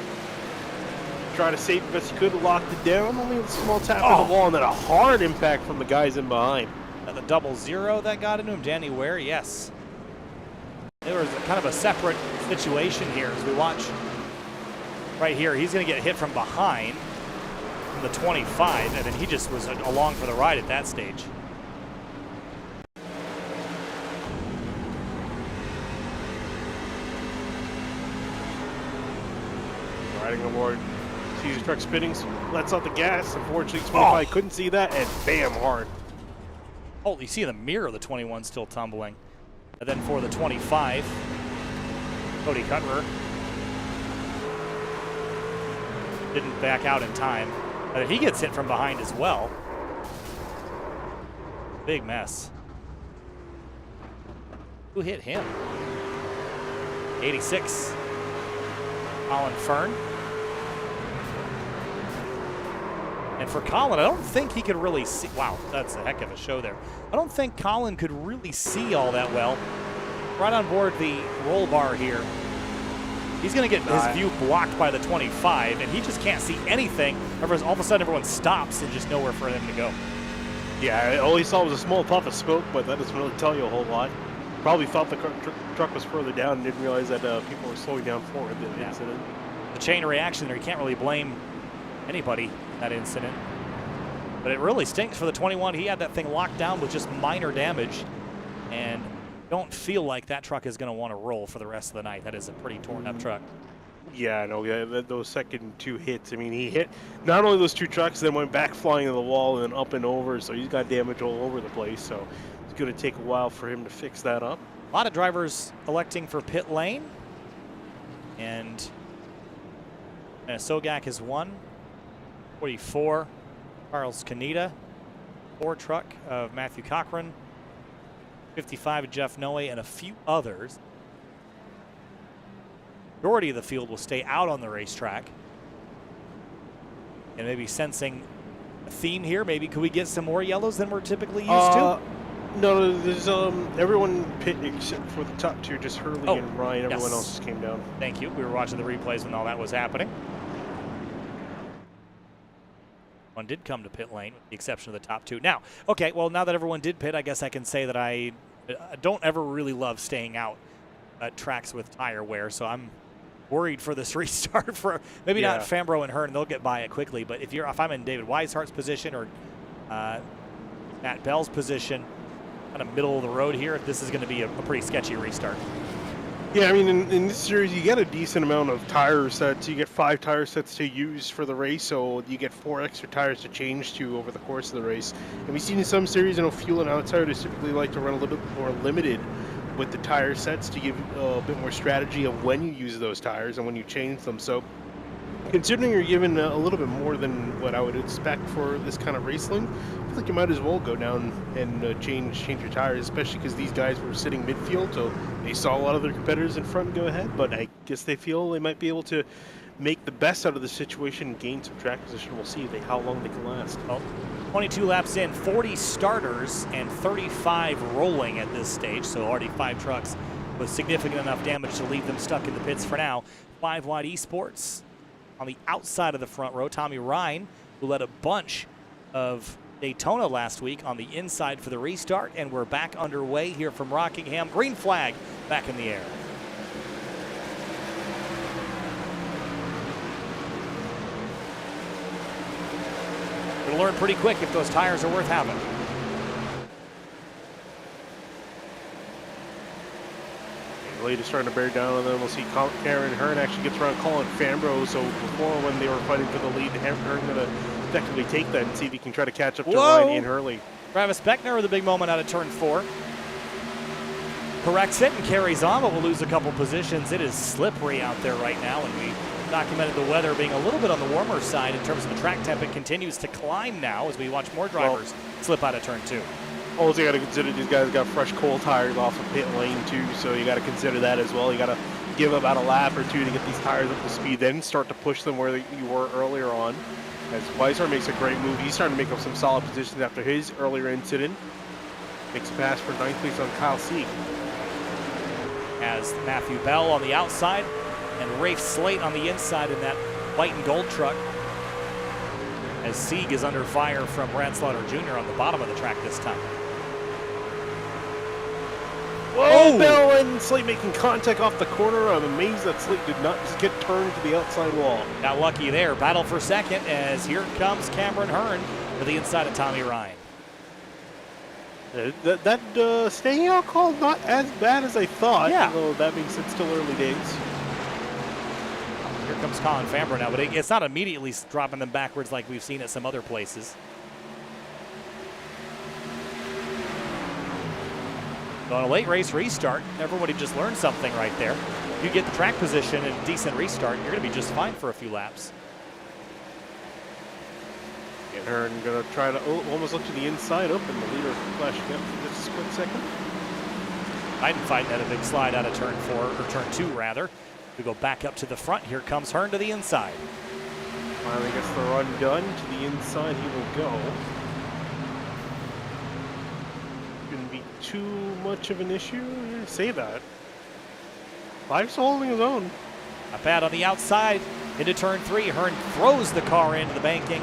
Trying to save it best he could, locked it down, only a small tap on the wall, and then a hard impact from the guys in behind. And the 00 that got into him, Danny Ware, yes. There was kind of a separate situation here as we watch. Right here, he's going to get hit from behind from the 25, and then he just was along for the ride at that stage. Riding aboard, sees his truck spinning, lets out the gas. Unfortunately, 25 couldn't see that, and bam, hard. Oh, you see in the mirror the 21 still tumbling. And then for the 25, Cody Cutrer didn't back out in time. But he gets hit from behind as well. Big mess. Who hit him? 86. Colin Fern. And for Colin, I don't think he could really see. Wow, that's a heck of a show there. I don't think Colin could really see all that well. Right on board the roll bar here. He's going to get his view blocked by the 25, and he just can't see anything. All of a sudden, everyone stops and just nowhere for him to go. Yeah, all he saw was a small puff of smoke, but that doesn't really tell you a whole lot. Probably thought the truck was further down and didn't realize that people were slowing down for the incident. The chain reaction there, you can't really blame anybody in that incident. But it really stinks for the 21. He had that thing locked down with just minor damage, and don't feel like that truck is going to want to roll for the rest of the night. That is a pretty torn up truck. Yeah, no, those second two hits. I mean, he hit not only those two trucks, then went back flying to the wall and then up and over. So he's got damage all over the place. So it's going to take a while for him to fix that up. A lot of drivers electing for pit lane. And Sogak has won. 44, Charles Kaneda. 4 truck of Matthew Cochran. 55 of Jeff Noe and a few others. Majority of the field will stay out on the racetrack. And maybe sensing a theme here. Maybe could we get some more yellows than we're typically used to? No, there's everyone pit except for the top 2, just Hurley and Ryan. Everyone else just came down. Thank you. We were watching the replays when all that was happening. One did come to pit lane, with the exception of the top 2. Now, okay, well, now that everyone did pit, I guess I can say that I don't ever really love staying out at tracks with tire wear, so I'm worried for this restart. For maybe not Fambro and Hearn, they'll get by it quickly, but if I'm in David Weishart's position or Matt Bell's position, kind of middle of the road here, this is going to be a pretty sketchy restart. Yeah, I mean, in this series, you get a decent amount of tire sets. You get 5 tire sets to use for the race, so you get 4 extra tires to change to over the course of the race. And we've seen in some series, fuel and outsiders typically like to run a little bit more limited with the tire sets to give a bit more strategy of when you use those tires and when you change them. So considering you're given a little bit more than what I would expect for this kind of racing, I feel like you might as well go down and change your tires, especially because these guys were sitting midfield, so they saw a lot of their competitors in front go ahead, but I guess they feel they might be able to make the best out of the situation and gain some track position. We'll see how long they can last. Well, 22 laps in, 40 starters and 35 rolling at this stage, so already 5 trucks with significant enough damage to leave them stuck in the pits for now. 5 Wide Esports on the outside of the front row. Tommy Ryan, who led a bunch of Daytona last week, on the inside for the restart, and we're back underway here from Rockingham. Green flag back in the air. We'll learn pretty quick if those tires are worth having. The lead is starting to bear down on them. We'll see Karen Hearn actually gets around Colin Fambro. So before, when they were fighting for the lead, Hearn going to effectively take that and see if he can try to catch up to Ryan and Hurley. Travis Beckner with a big moment out of turn 4. Corrects it and carries on, but will lose a couple positions. It is slippery out there right now, and we documented the weather being a little bit on the warmer side in terms of the track temp. It continues to climb now as we watch more drivers slip out of turn 2. Also, you got to consider these guys got fresh cold tires off of pit lane too, so you got to consider that as well. You got to give about a lap or 2 to get these tires up to speed, then start to push them where you were earlier on. As Weishart makes a great move, he's starting to make up some solid positions after his earlier incident. Makes a pass for 9th place on Kyle Sieg. As Matthew Bell on the outside and Rafe Slate on the inside in that white and gold truck. As Sieg is under fire from Brad Slaughter Jr. on the bottom of the track this time. Whoa! Bell and Slate making contact off the corner. I'm amazed that Slate did not just get turned to the outside wall. Got lucky there. Battle for second as here comes Cameron Hearn to the inside of Tommy Ryan. That staying out call not as bad as I thought. Yeah. Although that being said, still early days. Here comes Colin Fambro now, but it's not immediately dropping them backwards like we've seen at some other places. So on a late race restart, everybody just learned something right there. You get the track position and a decent restart, you're going to be just fine for a few laps. And Hearn going to try to almost look to the inside, open the leader flashing up for just a split second. Heidenfeiten had a big slide out of turn 4, or turn 2 rather. We go back up to the front. Here comes Hearn to the inside. Finally gets the run done. To the inside he will go. Shouldn't be too much of an issue. Say that. Five's holding his own. Not bad on the outside into turn 3. Hearn throws the car into the banking.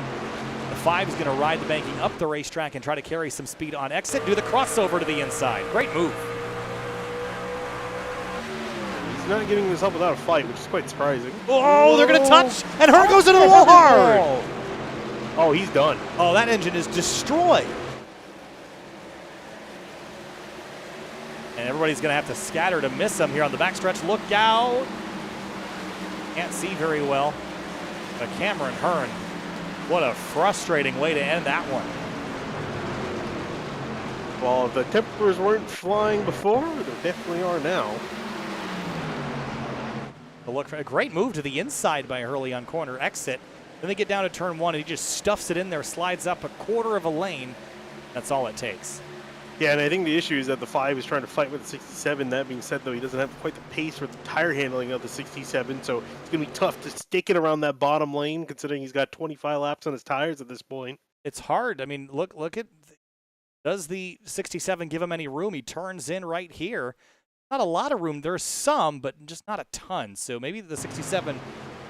The 5 is going to ride the banking up the racetrack and try to carry some speed on exit. Do the crossover to the inside. Great move. He's not getting this up without a fight, which is quite surprising. Oh, they're going to touch, and Hearn goes into the wall hard. Oh, he's done. Oh, that engine is destroyed. And everybody's going to have to scatter to miss him here on the backstretch. Look out. Can't see very well. But Cameron Hearn, what a frustrating way to end that one. Well, if the Templars weren't flying before, they definitely are now. But look, for a great move to the inside by Hurley on corner exit. Then they get down to turn 1, and he just stuffs it in there, slides up a quarter of a lane. That's all it takes. Yeah, and I think the issue is that the 5 is trying to fight with the 67. That being said, though, he doesn't have quite the pace or the tire handling of the 67, so it's going to be tough to stick it around that bottom lane, considering he's got 25 laps on his tires at this point. It's hard. I mean, look at, does the 67 give him any room? He turns in right here. Not a lot of room. There's some, but just not a ton. So maybe the 67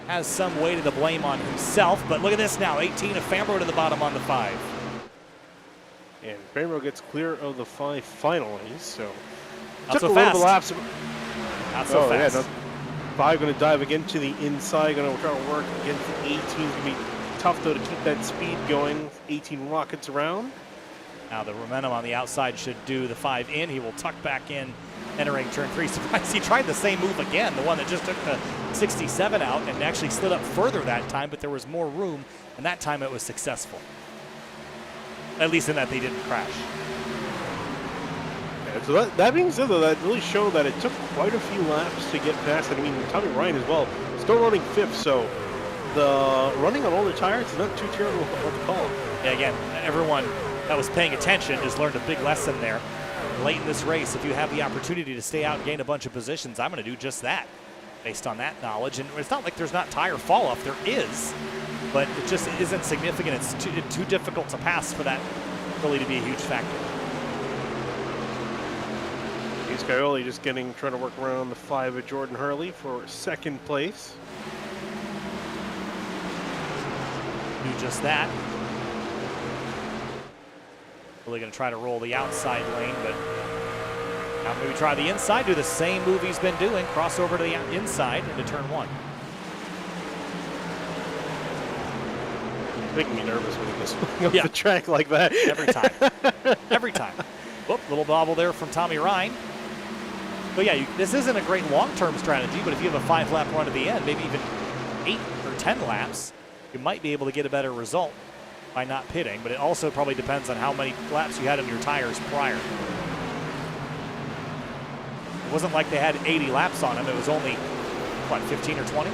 has some weight of the blame on himself, but look at this now. 18 of Fambro to the bottom on the 5. And Fambro gets clear of the 5 finally, so not so fast. Laps. Not so fast. Yeah, 5 going to dive again to the inside, going to try to work against the 18. It's going to be tough, though, to keep that speed going. 18 rockets around. Now the momentum on the outside should do the 5 in. He will tuck back in, entering turn 3. Surprise, he tried the same move again, the one that just took the 67 out, and actually slid up further that time, but there was more room, and that time it was successful. At least in that they didn't crash. Yeah, so that being said, though, that really showed that it took quite a few laps to get past it. I mean, Tommy Ryan as well, still running 5th, so the running on older tires is not too terrible of a call. Yeah, again, everyone that was paying attention just learned a big lesson there. Late in this race, if you have the opportunity to stay out and gain a bunch of positions, I'm going to do just that based on that knowledge. And it's not like there's not tire fall off. There is, but it just isn't significant. It's too difficult to pass for that really to be a huge factor. Here's Scioli just trying to work around the 5 of Jordan Hurley for 2nd place. Do just that. Really going to try to roll the outside lane, but now maybe try the inside, do the same move he's been doing, cross over to the inside into turn 1. Making me nervous when he goes up the track like that. Every time. Every time. Whoop, little bobble there from Tommy Ryan. But yeah, this isn't a great long-term strategy, but if you have a 5-lap run at the end, maybe even 8 or 10 laps, you might be able to get a better result by not pitting, but it also probably depends on how many laps you had on your tires prior. It wasn't like they had 80 laps on them. It was only, what, 15 or 20?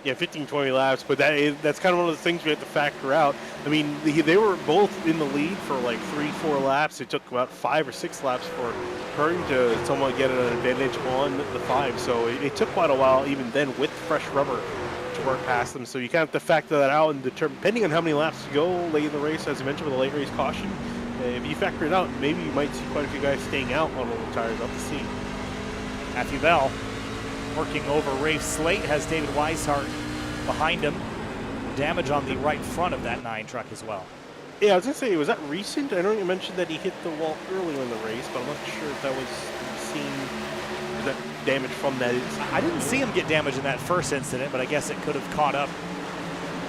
Yeah, 15, 20 laps, but that's kind of one of the things we have to factor out. I mean, they were both in the lead for like 3-4 laps. It took about 5 or 6 laps for Hearn to somewhat get an advantage on the 5, so it took quite a while even then with fresh rubber to work past them. So you kind of have to factor that out and determine, depending on how many laps to go late in the race, as you mentioned with the late race caution. If you factor it out, maybe you might see quite a few guys staying out on older tires up the seat. Matthew Bell working over Rafe Slate, has David Weishart behind him. Damage on the right front of that 9 truck as well. Yeah, I was going to say, was that recent? I know you mentioned that he hit the wall early in the race, but I'm not sure if that was seen. Was that damage from that? I didn't see him get damage in that first incident, but I guess it could have caught up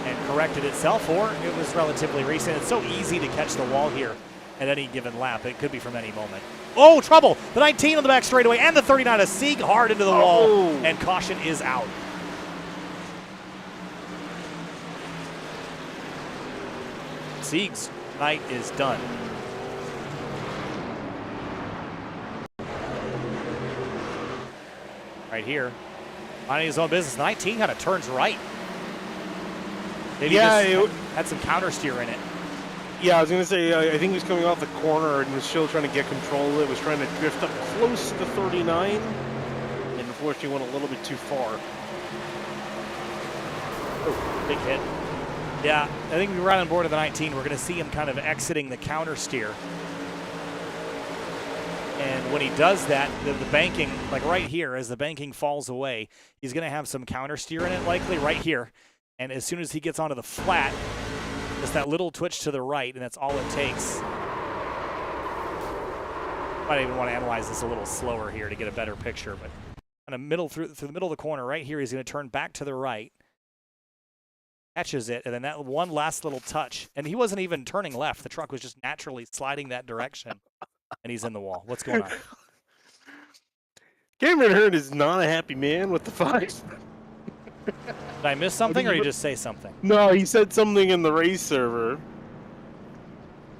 and corrected itself, or it was relatively recent. It's so easy to catch the wall here at any given lap. It could be from any moment. Oh, trouble! The 19 on the back straightaway and the 39 of Sieg hard into the wall, and caution is out. Sieg's night is done. Right here, minding his own business. 19 kind of turns right. Maybe yeah, just had some counter steer in it. Yeah, I was going to say, I think he was coming off the corner and was still trying to get control of it, was trying to drift up close to the 39, and unfortunately went a little bit too far. Oh, big hit. Yeah, I think we were right on board of the 19. We're going to see him kind of exiting the counter steer. And when he does that, the banking, like right here, as the banking falls away, he's going to have some counter steer in it, likely right here. And as soon as he gets onto the flat, just that little twitch to the right, and that's all it takes. Might even want to analyze this a little slower here to get a better picture, but kind of middle through the middle of the corner right here, he's going to turn back to the right, catches it, and then that one last little touch, and he wasn't even turning left. The truck was just naturally sliding that direction, and he's in the wall. What's going on? Cameron Hearn is not a happy man with the 5. Did I miss something, or did you just say something? No, he said something in the race server.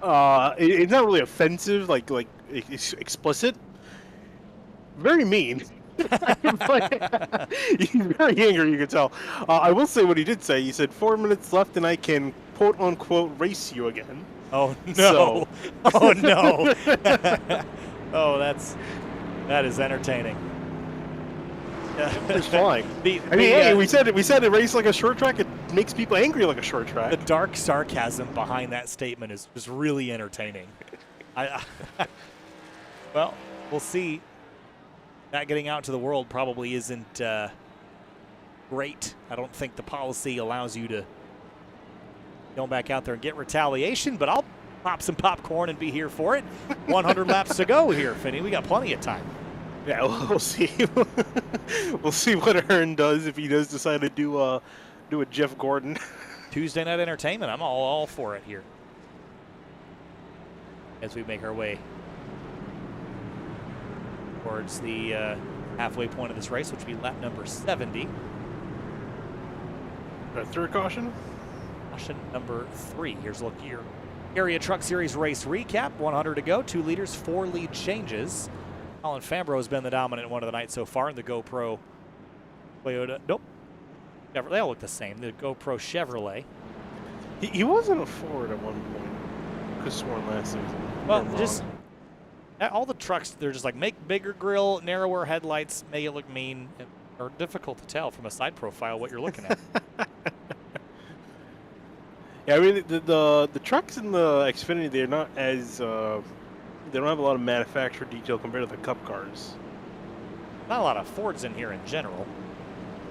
It's not really offensive, like explicit. Very mean. He's very angry, you can tell. I will say what he did say. He said 4 minutes left and I can quote unquote race you again. Oh no. So. Oh no. Oh, that is entertaining. It's flying. Hey, we said it race like a short track. It makes people angry like a short track. The dark sarcasm behind that statement is really entertaining. Well, we'll see. That getting out to the world probably isn't great. I don't think the policy allows you to go back out there and get retaliation, but I'll pop some popcorn and be here for it. 100 laps to go here, Finney. We got plenty of time. Yeah, we'll see. We'll see what Hearn does if he does decide to do a Jeff Gordon. Tuesday night entertainment. I'm all for it here as we make our way towards the halfway point of this race, which will be lap number 70. Third caution? Caution number 3. Here's a look here. Area Truck Series race recap. 100 to go. 2 leaders, 4 lead changes. Colin Fambro has been the dominant one of the night so far in the GoPro Toyota. Nope. They all look the same. The GoPro Chevrolet. He wasn't a Ford at one point. Could have sworn last season. Well, just all the trucks, they're just like make bigger grille, narrower headlights, make it look mean. Or difficult to tell from a side profile what you're looking at. Yeah, I mean the trucks in the Xfinity, they're not as they don't have a lot of manufacturer detail compared to the Cup cars. Not a lot of Fords in here in general.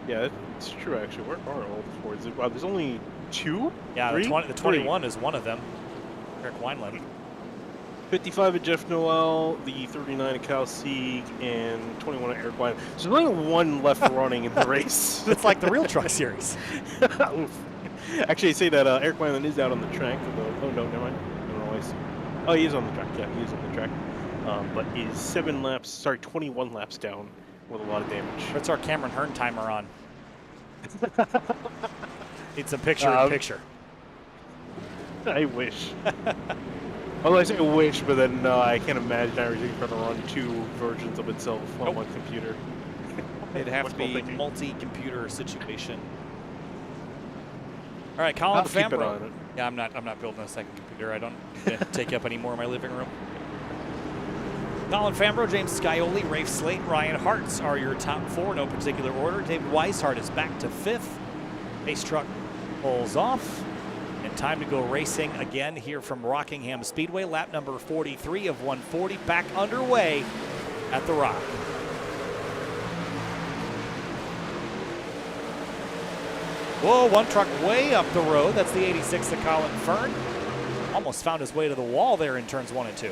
Yeah, it's true actually. Where are all the Fords? There's only 2? Yeah, 3? the 21 is one of them. Eric Wineland. 55 at Jeff Noel, the 39 at Cal Sieg, and 21 at Eric Wineland. So there's only one left running in the race. It's like the real Truck Series. Actually, I say that Eric Wineland is out on the track. Oh no, never mind. I don't know why I see. Oh, he is on the track. Yeah, he is on the track. But is 21 laps down with a lot of damage. What's our Cameron Hearn timer on? Need some picture-in-picture. I wish. Although I say wish, but then I can't imagine iRacing trying to run 2 versions of itself on one computer. It'd have to be multi-computer situation. All right, Colin Fambro. Yeah, I'm not building a second computer. I don't take up any more of my living room. Colin Fambro, James Scioli, Rafe Slate, Ryan Hartz are your top 4, no particular order. David Weishart is back to 5th. Pace truck pulls off. And time to go racing again here from Rockingham Speedway. Lap number 43 of 140 back underway at the Rock. Whoa, one truck way up the road. That's the 86 of Colin Fern. Almost found his way to the wall there in turns 1 and 2.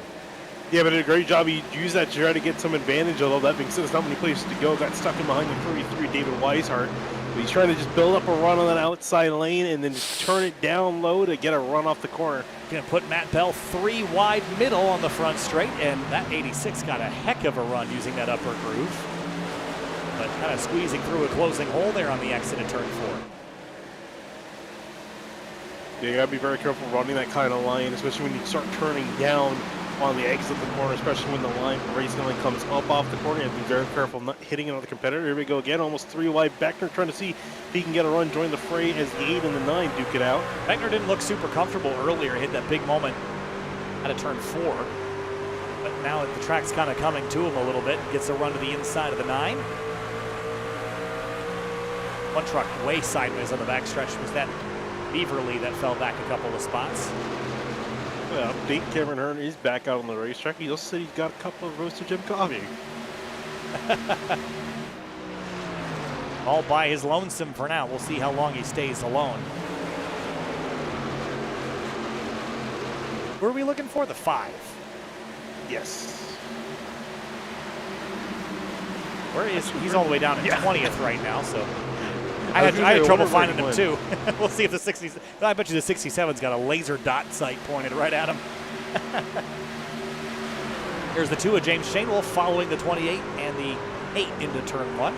Yeah, but did a great job. He used that to try to get some advantage, although that being said, there's not many places to go. Got stuck in behind the 33, David Weishart. But he's trying to just build up a run on that outside lane and then just turn it down low to get a run off the corner. Going to put Matt Bell 3 wide middle on the front straight, and that 86 got a heck of a run using that upper groove. But kind of squeezing through a closing hole there on the exit of turn 4. Yeah, you gotta be very careful running that kind of line, especially when you start turning down on the exit of the corner, especially when the line racing line comes up off the corner. You have to be very careful not hitting another competitor. Here we go again, almost 3 wide. Beckner trying to see if he can get a run, join the fray as the 8 and the 9 duke it out. Beckner didn't look super comfortable earlier, hit that big moment out of turn 4. But now the track's kind of coming to him a little bit. Gets a run to the inside of the 9. One truck way sideways on the backstretch. Was that Beaverly that fell back a couple of spots? Well, update, Cameron Hearn is back out on the racetrack. He also said he's got a couple of roasted Jim coffee. All by his lonesome for now. We'll see how long he stays alone. Who are we looking for? The 5. Yes. Where is he's all the way down at 20th right now, so I had trouble finding him too. We'll see if the 60s. I bet you the 67's got a laser dot sight pointed right at him. Here's the 2 of James Shane Wolf following the 28 and the 8 into turn 1.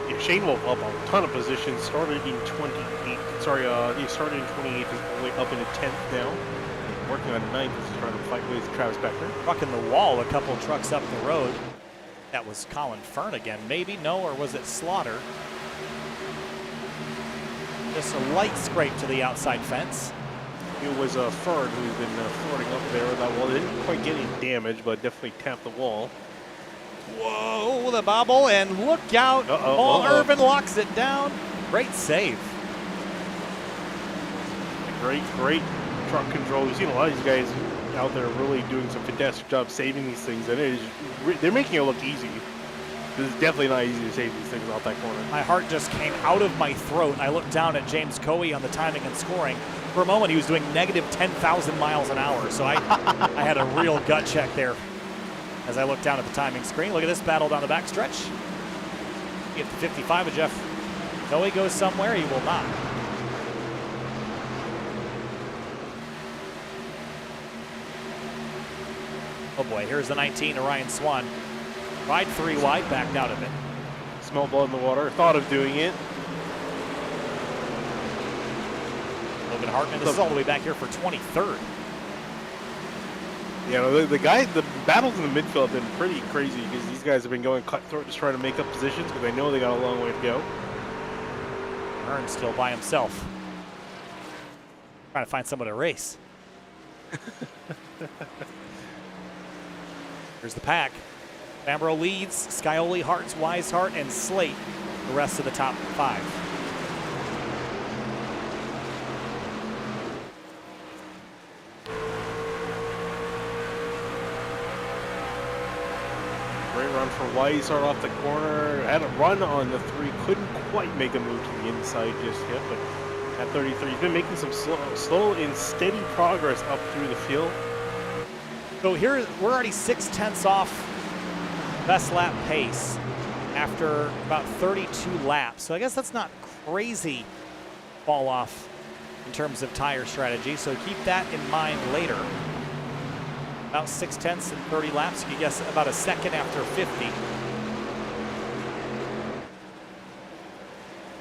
Yeah, Shane Wolf up a ton of positions. Started in 28. Sorry, he started in 28. He's all the way up into 10th now. Working on 9th. He's trying to fight with Travis Beckner. Trucking the wall a couple trucks up the road. That was Colin Fern again, maybe? No, or was it Slaughter? Just a light scrape to the outside fence. It was Fern who's been floating up there with that wall. It didn't quite get any damage, but definitely tapped the wall. Whoa, the bobble, and look out. Paul Irvin locks it down. Great save. Great truck control. We've seen a lot of these guys out there really doing some fantastic job saving these things, and they're making it look easy. This is definitely not easy to save these things out that corner. My heart just came out of my throat. I looked down at James Coey on the timing and scoring. For a moment, he was doing negative 10,000 miles an hour, so I had a real gut check there as I looked down at the timing screen. Look at this battle down the backstretch. Get the 55 of Jeff Coey goes somewhere. He will not. Oh boy, here's the 19 of Ryan Swan. Ride 3 wide, backed out of it. Smell blood in the water, thought of doing it. Logan Hartman, this is all the way back here for 23rd. Yeah, the battles in the midfield have been pretty crazy because these guys have been going cutthroat, just trying to make up positions because they know they got a long way to go. Hearn still by himself. Trying to find someone to race. Here's the pack. Fambro leads, Scioli, Hartz, Weishart, and Slate the rest of the top 5. Great run for Weishart off the corner. Had a run on the 3, couldn't quite make a move to the inside just yet, but at 33, he's been making some slow and steady progress up through the field. So here, we're already 6/10 off best lap pace after about 32 laps. So I guess that's not crazy fall off in terms of tire strategy. So keep that in mind later. About 6/10 and 30 laps. You can guess about a second after 50.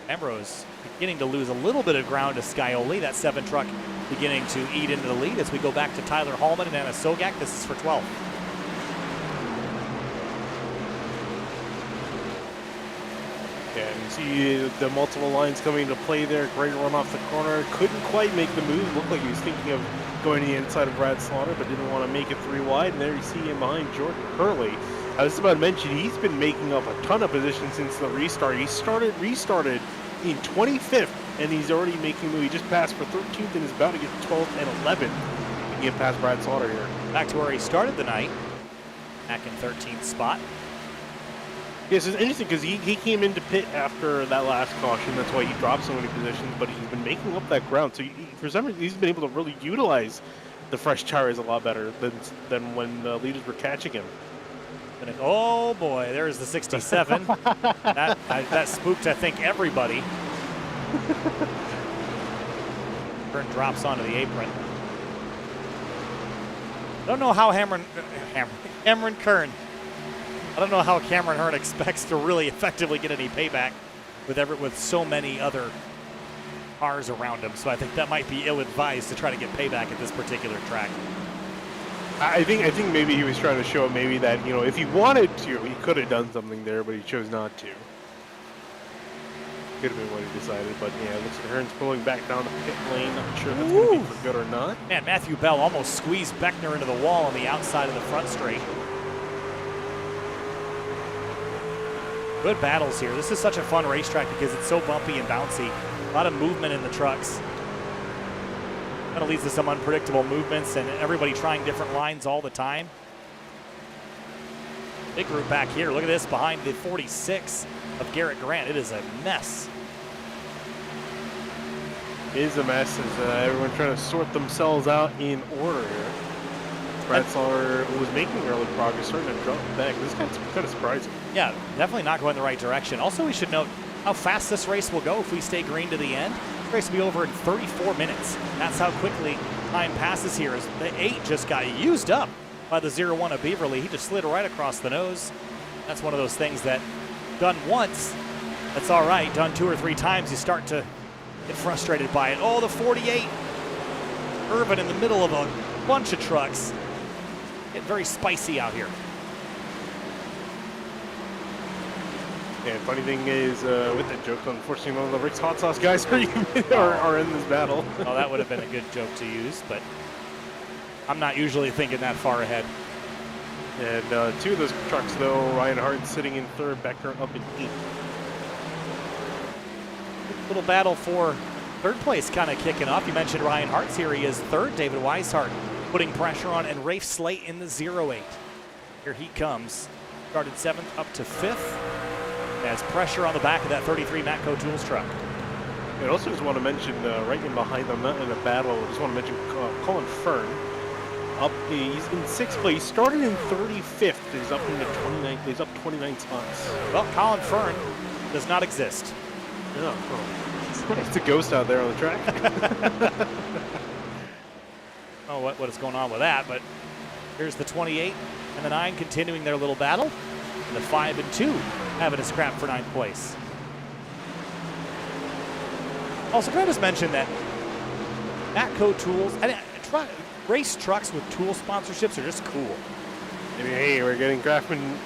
Ambrose beginning to lose a little bit of ground to Scioli. That 7 truck beginning to eat into the lead as we go back to Tyler Hallman and Anna Sogak. This is for 12. Yeah, and you see the multiple lines coming into play there. Great run off the corner. Couldn't quite make the move. Looked like he was thinking of going to the inside of Brad Slaughter, but didn't want to make it 3 wide. And there you see him behind Jordan Hurley. I was about to mention, he's been making up a ton of positions since the restart. He restarted in 25th, and he's already making move. He just passed for 13th and is about to get 12th and 11th. He can get past Brad Slaughter here. Back to where he started the night, back in 13th spot. Yes, it's interesting because he came into pit after that last caution. That's why he dropped so many positions, but he's been making up that ground. So for some reason, he's been able to really utilize the fresh tires a lot better than when the leaders were catching him. Oh boy, there's the 67. that spooked, I think, everybody. Kern drops onto the apron. I don't know how Cameron Kern. I don't know how Cameron Hearn expects to really effectively get any payback with so many other cars around him. So I think that might be ill-advised to try to get payback at this particular track. I think maybe he was trying to show maybe that, you know, if he wanted to, he could have done something there, but he chose not to. Could have been what he decided, but yeah, it looks like Hearn's pulling back down the pit lane. Not sure if that's going to be for good or not. Man, Matthew Bell almost squeezed Beckner into the wall on the outside of the front straight. Good battles here. This is such a fun racetrack because it's so bumpy and bouncy. A lot of movement in the trucks. Kind of leads to some unpredictable movements and everybody trying different lines all the time. Big group back here. Look at this behind the 46 of Garrett Grant. It is a mess. It is a mess as everyone trying to sort themselves out in order here. Bradshaw was making early progress, starting to drop back. This is kind of surprising. Yeah, definitely not going the right direction. Also, we should note how fast this race will go if we stay green to the end. The race will be over in 34 minutes. That's how quickly time passes here as the 8 just got used up by the 0-1 of Beaverly. He just slid right across the nose. That's one of those things that done once, that's all right. Done 2 or 3 times, you start to get frustrated by it. Oh, the 48. Irvin in the middle of a bunch of trucks. Get very spicy out here. And funny thing is, with that joke, unfortunately, none of the Rick's Hot Sauce guys are in this battle. Oh, that would have been a good joke to use, but I'm not usually thinking that far ahead. And 2 of those trucks, though, Ryan Hart sitting in 3rd, Beckner up in 8th. Little battle for 3rd place kind of kicking off. You mentioned Ryan Hart's here. He is 3rd. David Weishart putting pressure on, and Rafe Slate in the 0-8. Here he comes. Started 7th up to 5th. Has pressure on the back of that 33 Matco Tools truck. I also just want to mention, right in behind them, not in a battle, I just want to mention Colin Fern. He's in 6th place. Started in 35th. He's up into 29th. He's up 29 spots. Well, Colin Fern does not exist. No, it's a ghost out there on the track. Oh, what is going on with that? But here's the 28 and the 9 continuing their little battle, and the 5 and 2 having a scrap for 9th place. Also, can I just mention that Matco Tools, race trucks with tool sponsorships are just cool. I mean, hey, we're getting Craftsman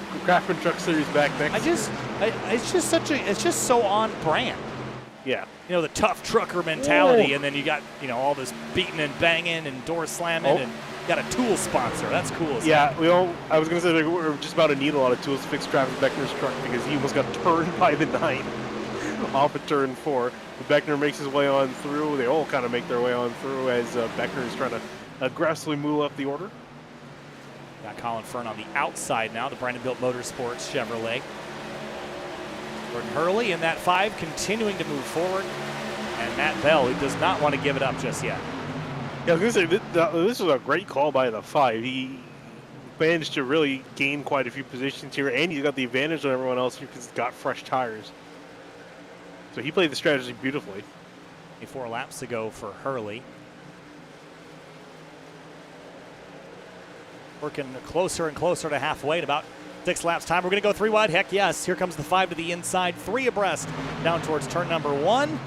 Truck Series back next year. It's just so on brand. Yeah. You know, the tough trucker mentality, and then you got, you know, all this beating and banging and door slamming, and you got a tool sponsor. That's cool. Yeah, I was going to say, like, we're just about to need a lot of tools to fix Travis Beckner's truck because he almost got turned by the 9 off of turn 4. Beckner makes his way on through. They all kind of make their way on through as Beckner is trying to aggressively move up the order. Got Colin Fern on the outside now, the Brandon-built Motorsports Chevrolet. Jordan Hurley in that 5 continuing to move forward. And Matt Bell, who does not want to give it up just yet. Yeah, I was going to say, this was a great call by the 5. He managed to really gain quite a few positions here, and he's got the advantage on everyone else because he's got fresh tires. So he played the strategy beautifully. 4 laps to go for Hurley. Working closer and closer to halfway at about 6 laps time. We're going to go 3 wide. Heck yes. Here comes the 5 to the inside. 3 abreast down towards turn number 1.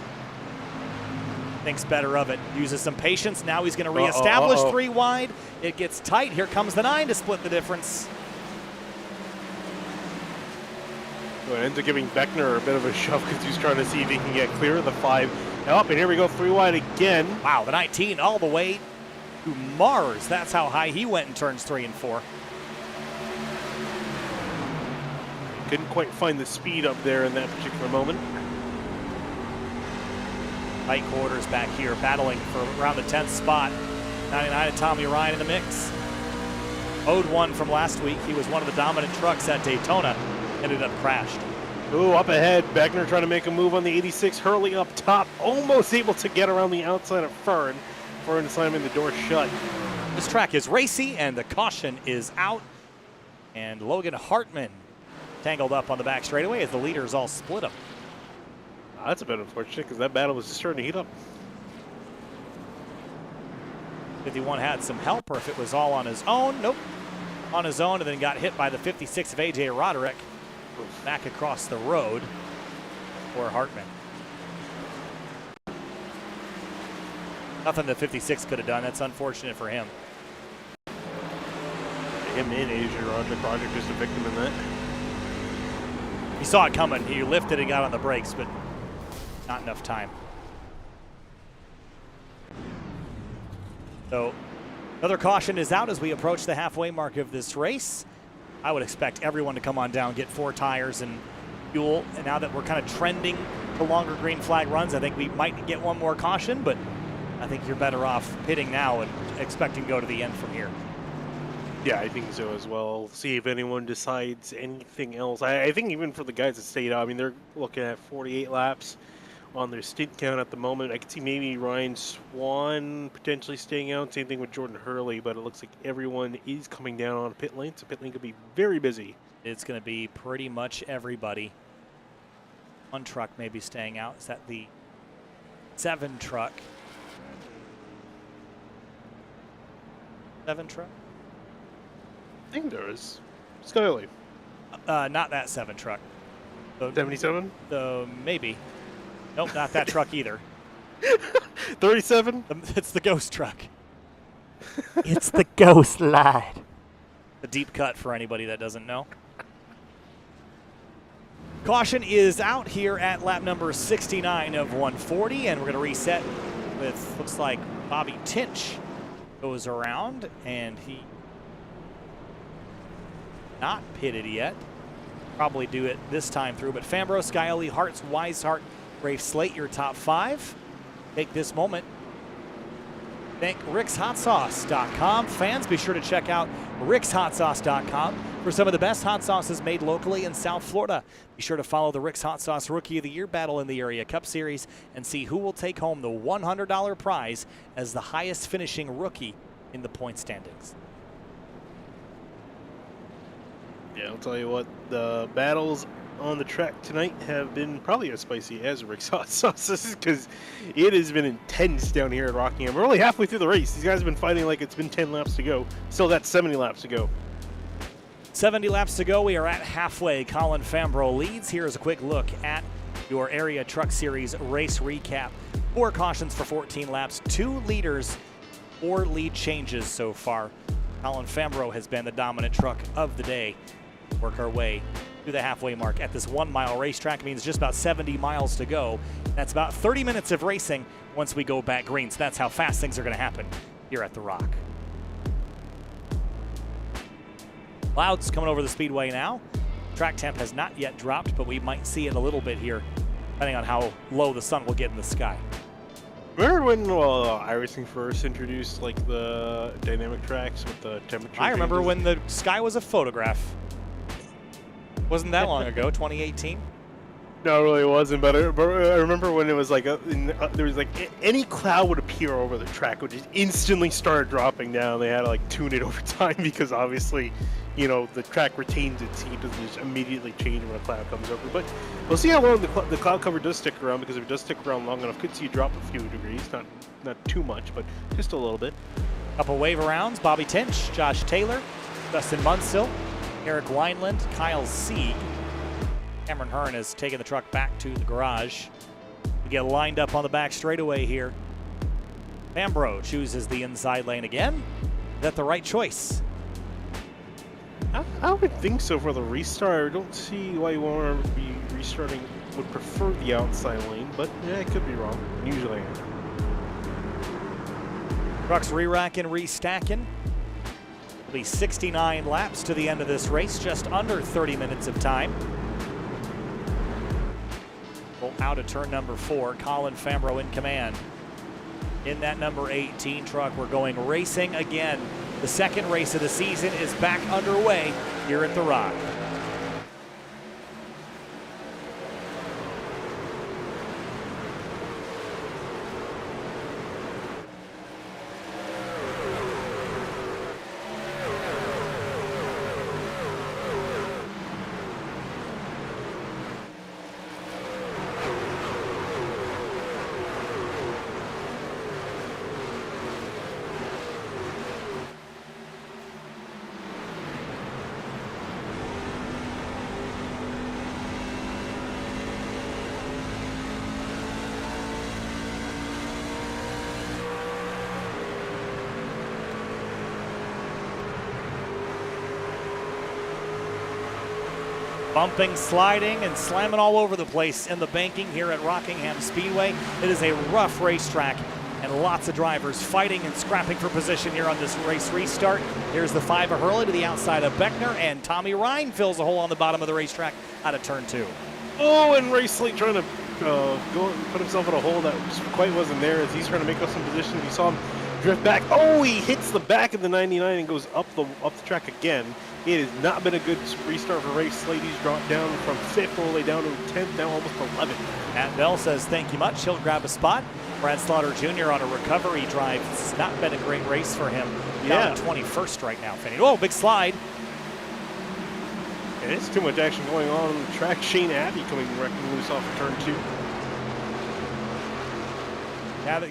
Thinks better of it. Uses some patience. Now he's going to reestablish 3 wide. It gets tight. Here comes the 9 to split the difference. So it ends up giving Beckner a bit of a shove because he's trying to see if he can get clear of the 5. Up, and here we go, 3 wide again. Wow, the 19 all the way to Mars. That's how high he went in turns 3 and 4. Couldn't quite find the speed up there in that particular moment. Tight quarters back here, battling for around the 10th spot. 99 and Tommy Ryan in the mix. Owed one from last week. He was one of the dominant trucks at Daytona. Ended up crashed. Ooh, up ahead. Beckner trying to make a move on the 86. Hurley up top. Almost able to get around the outside of Fern. Fern slamming the door shut. This track is racy, and the caution is out. And Logan Hartman tangled up on the back straightaway as the leaders all split him. That's a bit unfortunate because that battle was just starting to heat up. 51 had some help, or if it was all on his own. Nope. On his own, and then got hit by the 56 of A.J. Roderick back across the road for Hartman. Nothing the 56 could have done. That's unfortunate for him. him and AJ Roderick just a victim in that. He saw it coming. He lifted and got on the brakes, but not enough time. So another caution is out as we approach the halfway mark of this race. I would expect everyone to come on down, get 4 tires and fuel. And now that we're kind of trending to longer green flag runs, I think we might get one more caution, but I think you're better off pitting now and expecting to go to the end from here. Yeah, I think so as well. See if anyone decides anything else. I think even for the guys that stayed out, I mean, they're looking at 48 laps on their stint count at the moment. I could see maybe Ryan Swan potentially staying out. Same thing with Jordan Hurley, but it looks like everyone is coming down on pit lane, so pit lane could be very busy. It's going to be pretty much everybody. One truck may be staying out. Is that the 7 truck? 7 truck? I think there is. Skyly. Not that 7 truck. 77? Maybe. Nope, not that truck either. 37? It's the ghost truck. It's the ghost line. A deep cut for anybody that doesn't know. Caution is out here at lap number 69 of 140, and we're going to reset with, looks like Bobby Tinch goes around, and he not pitted yet. Probably do it this time through, but Fambro, Skyly, Hartz, Weishart, Rafe Slate, your top 5. Take this moment. Thank rickshotsauce.com. Fans, be sure to check out rickshotsauce.com for some of the best hot sauces made locally in South Florida. Be sure to follow the Rick's Hot Sauce Rookie of the Year battle in the Area Cup Series and see who will take home the $100 prize as the highest finishing rookie in the point standings. Yeah, I'll tell you what, the battles on the track tonight have been probably as spicy as Rick's Hot Sauces because it has been intense down here at Rockingham. We're only halfway through the race. These guys have been fighting like it's been 10 laps to go. Still got 70 laps to go. 70 laps to go. We are at halfway. Colin Fambro leads. Here's a quick look at your Area Truck Series race recap. 4 cautions for 14 laps, 2 leaders, 4 lead changes so far. Colin Fambro has been the dominant truck of the day. Work our way to the halfway mark at this 1-mile racetrack. It means just about 70 miles to go. That's about 30 minutes of racing once we go back green. So that's how fast things are going to happen here at the Rock. Clouds coming over the speedway now. Track temp has not yet dropped, but we might see it a little bit here, depending on how low the sun will get in the sky. Remember when iRacing first introduced like the dynamic tracks with the temperature? I remember changes? when the sky was a photograph. Wasn't that long ago, 2018? No, it really wasn't. But I remember when it was like there was like any cloud would appear over the track, would just instantly start dropping down. They had to like tune it over time because obviously, you know, the track retains its heat, doesn't just immediately change when a cloud comes over. But we'll see how long the cloud cover does stick around, because if it does stick around long enough, could see it drop a few degrees, not too much, but just a little bit. Couple wave arounds, Bobby Tinch, Josh Taylor, Dustin Monsell, Eric Wineland, Kyle Sieg. Cameron Hearn has taken the truck back to the garage. We get lined up on the back straightaway here. Fambro chooses the inside lane again. Is that the right choice? I would think so for the restart. I don't see why you want to be restarting. Would prefer the outside lane, but yeah, I could be wrong. Usually I am. Trucks re-racking, restacking. It'll be 69 laps to the end of this race, just under 30 minutes of time. Well, out of turn number 4, Colin Fambro in command. In that number 18 truck, we're going racing again. The second race of the season is back underway here at the Rock. Bumping, sliding, and slamming all over the place in the banking here at Rockingham Speedway. It is a rough racetrack and lots of drivers fighting and scrapping for position here on this race restart. Here's the 5 of Hurley to the outside of Beckner, and Tommy Ryan fills a hole on the bottom of the racetrack out of turn 2. Oh, and Ray Slate trying to go and put himself in a hole that just quite wasn't there as he's trying to make up some positions. You saw him drift back. Oh, he hits the back of the 99 and goes up the track again. It has not been a good restart for Ray Slate. He's dropped down from 5th all the way down to 10th, now almost 11th. Matt Bell says thank you much. He'll grab a spot. Brad Slaughter Jr. on a recovery drive. It's not been a great race for him. Down to 21st right now, Finney. Oh, big slide. And it's too much action going on the track. Shane Abbey coming wrecking loose off of turn 2.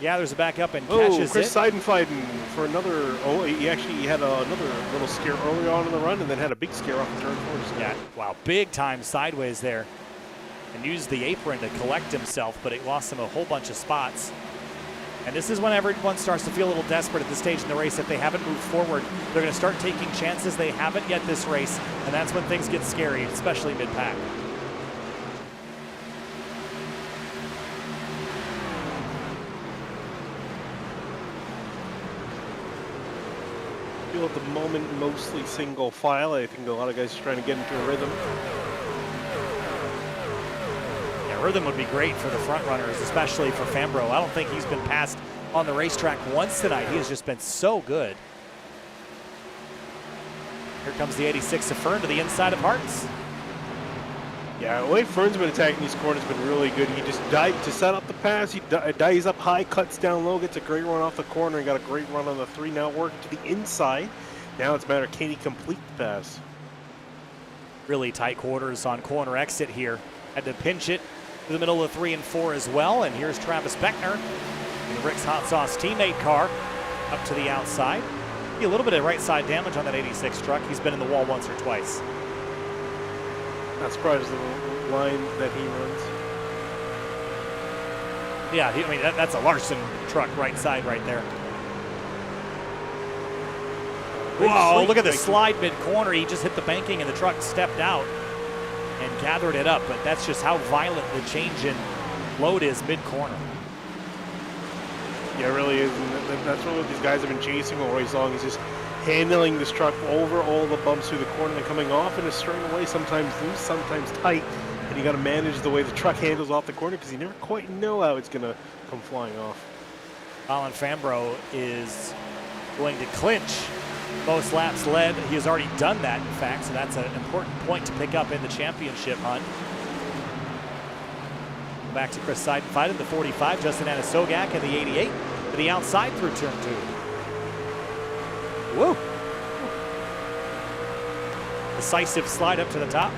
Gathers it back up and catches Chris it. Seidenfeiden for another. Oh, he had another little scare earlier on in the run and then had a big scare off of turn 4. Yeah, wow, big time sideways there. And used the apron to collect himself, but it lost him a whole bunch of spots. And this is when everyone starts to feel a little desperate at this stage in the race. If they haven't moved forward, they're going to start taking chances. They haven't yet this race, and that's when things get scary, especially mid-pack. At the moment, mostly single file. I think a lot of guys are trying to get into a rhythm. Yeah, rhythm would be great for the front runners, especially for Fambro. I don't think he's been passed on the racetrack once tonight. He has just been so good. Here comes the 86 of Fern to the inside of Hartz. Yeah, the way Fern's been attacking these corners has been really good. He just died to set up the pass. He dives up high, cuts down low, gets a great run off the corner, and got a great run on the 3. Now working to the inside. Now it's a matter of can he complete the pass. Really tight quarters on corner exit here. Had to pinch it to the middle of 3 and 4 as well. And here's Travis Beckner in the Rick's Hot Sauce teammate car up to the outside. A little bit of right side damage on that 86 truck. He's been in the wall once or twice. Not surprised the line that he runs. Yeah, I mean, that's a Larson truck right side right there. Whoa, look at the slide mid-corner. He just hit the banking and the truck stepped out and gathered it up. But that's just how violent the change in load is mid-corner. Yeah, it really is. And that's what these guys have been chasing all race long. He's just handling this truck over all the bumps through the corner and coming off in a straightaway, sometimes loose, sometimes tight. And you got to manage the way the truck handles off the corner because you never quite know how it's going to come flying off. Colin Fambro is going to clinch most laps led. He has already done that, in fact, so that's an important point to pick up in the championship hunt. Back to Chris Seidenfeiden, the 45, Justin Anasogak in the 88 to the outside through turn 2. Woo! Decisive slide up to the top.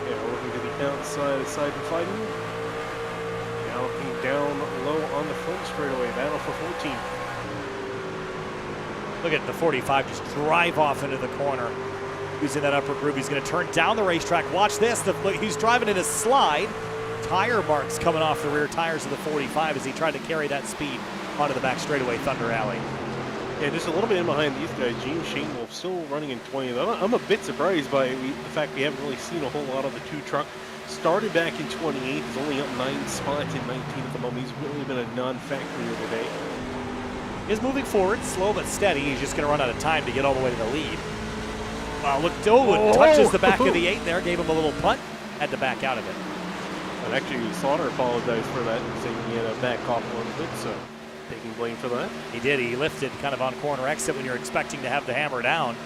Yeah, looking to the outside of Seidenfeiden. Now looking down low on the front straightaway. Battle for 14. Look at the 45 just drive off into the corner using that upper groove. He's going to turn down the racetrack. Watch this. He's driving in a slide. Tire marks coming off the rear tires of the 45 as he tried to carry that speed onto the back straightaway Thunder Alley. Yeah, just a little bit in behind these guys. Gene Shane Wolf still running in 20th. I'm a bit surprised by the fact we haven't really seen a whole lot of the 2 truck. Started back in 28th. He's only up 9 spots in 19 at the moment. He's really been a non-factor here today. He's moving forward, slow but steady. He's just going to run out of time to get all the way to the lead. Wow, look, it touches the back of the 8 there. Gave him a little punt. Had to back out of it. And actually, Slaughter apologized for that, saying he had to back off a little bit, so taking blame for that. He did. He lifted kind of on corner exit when you're expecting to have the hammer down.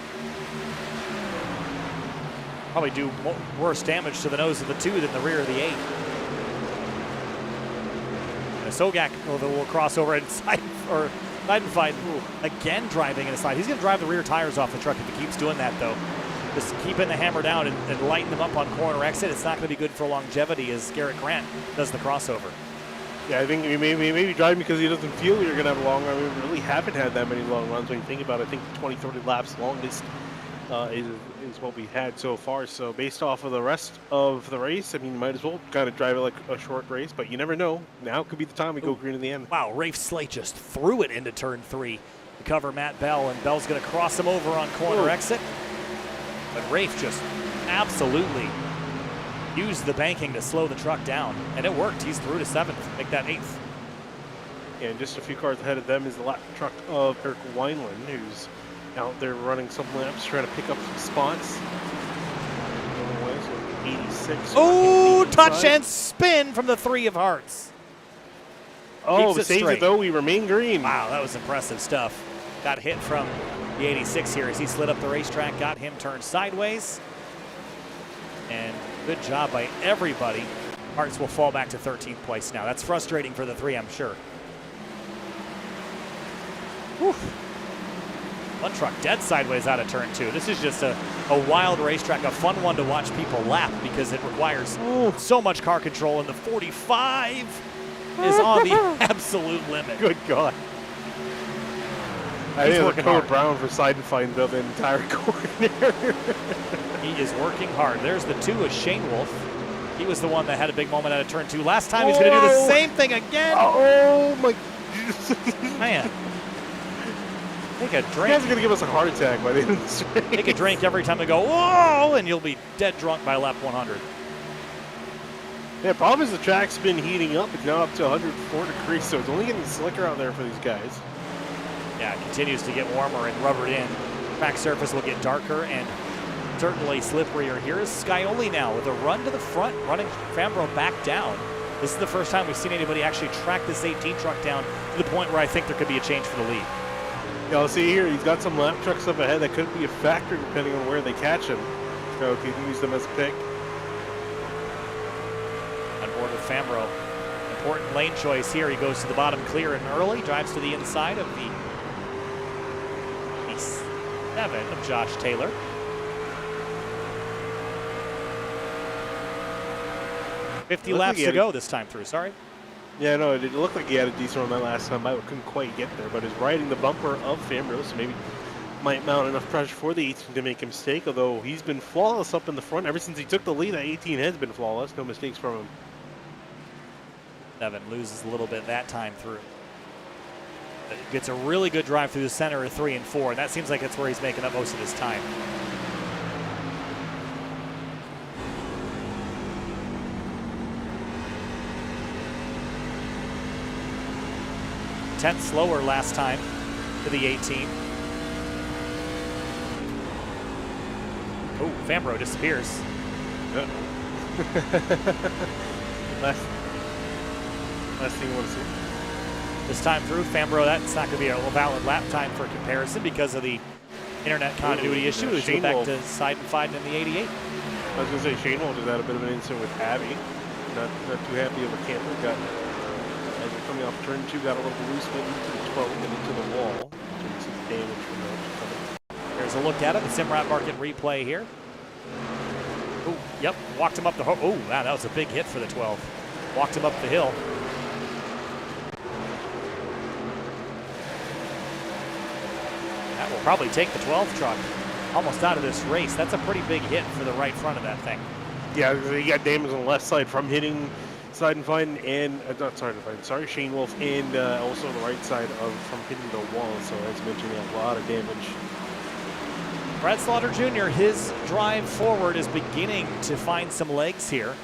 Probably do worse damage to the nose of the 2 than the rear of the 8. And Sogak will cross over inside, or Seidenfeiden again driving in a slide. He's going to drive the rear tires off the truck if he keeps doing that, though. Just keeping the hammer down and lighten them up on corner exit. It's not going to be good for longevity as Garrett Grant does the crossover. Yeah, I think he may be driving because he doesn't feel you're going to have a long run. We really haven't had that many long runs when you think about it. I think 20, 30 laps longest is what we had so far. So based off of the rest of the race, I mean, might as well kind of drive it like a short race, but you never know. Now could be the time we go green in the end. Wow, Rafe Slate just threw it into turn 3. to cover Matt Bell, and Bell's going to cross him over on corner exit. But Rafe just absolutely used the banking to slow the truck down, and it worked. He's through to 7th, make that 8th. And just a few cars ahead of them is the lap truck of Eric Wineland, who's out there running some laps, trying to pick up some spots. 86. Oh, touch and spin from the 3 of hearts. Oh, Keeps it saves straight. it though. We remain green. Wow, that was impressive stuff. Got hit from the 86 here as he slid up the racetrack, got him turned sideways. And good job by everybody. Hearts will fall back to 13th place now. That's frustrating for the 3, I'm sure. Whew. One truck dead sideways out of turn 2. This is just a wild racetrack, a fun one to watch people lap because it requires so much car control, and the 45 is on the absolute limit. Good God. I think Dakota Brown for side and find the entire corner. He is working hard. There's the 2 is Shane Wolf. He was the one that had a big moment out of turn 2 last time. He's going to do the same thing again. Oh my man. Take a drink. You guys are going to give us a heart attack by the end of this race. Take a drink every time they go, whoa, and you'll be dead drunk by lap 100. Yeah, problem is the track's been heating up. It's now up to 104 degrees, so it's only getting slicker out there for these guys. Yeah, it continues to get warmer and rubbered in. Track surface will get darker and certainly slipperier. Here is Scioli now with a run to the front, running Fambro back down. This is the first time we've seen anybody actually track this 18 truck down to the point where I think there could be a change for the lead. Yeah, I'll see here, he's got some lap trucks up ahead. That could be a factor depending on where they catch him. So he can use them as a pick. On board with Fambro. Important lane choice here. He goes to the bottom clear and early, drives to the inside of the 7 of Josh Taylor. $50 laps to go this time through, sorry. Yeah, no, it looked like he had a decent run that last time. I couldn't quite get there, but is riding the bumper of Fambro, so maybe might mount enough pressure for the 18 to make a mistake, although he's been flawless up in the front. Ever since he took the lead, that 18 has been flawless. No mistakes from him. 7 loses a little bit that time through. But gets a really good drive through the center of 3 and 4, and that seems like that's where he's making up most of his time. Tenth slower last time to the 18. Oh, Fambro disappears. Last thing you want to see. This time through, Fambro, that's not going to be a valid lap time for comparison because of the internet continuity issue. He's going back to side and fighting in the 88. I was going to say, Shane Wall just had a bit of an incident with Abby. Not too happy of a camper. Got, as they're coming off turn 2, got a little loose, went into the 12 and into the wall. Didn't see the damage from that. There's a look at it, the Simrat Market replay here. Oh, yep, walked him up the hill. Oh, wow, that was a big hit for the 12. Walked him up the hill. That will probably take the 12 truck almost out of this race. That's a pretty big hit for the right front of that thing. Yeah, he got damage on the left side from hitting side and find and not side and find. Sorry, Shane Wolf, and also the right side from hitting the wall. So as mentioned, a lot of damage. Brad Slaughter Jr., his drive forward is beginning to find some legs here.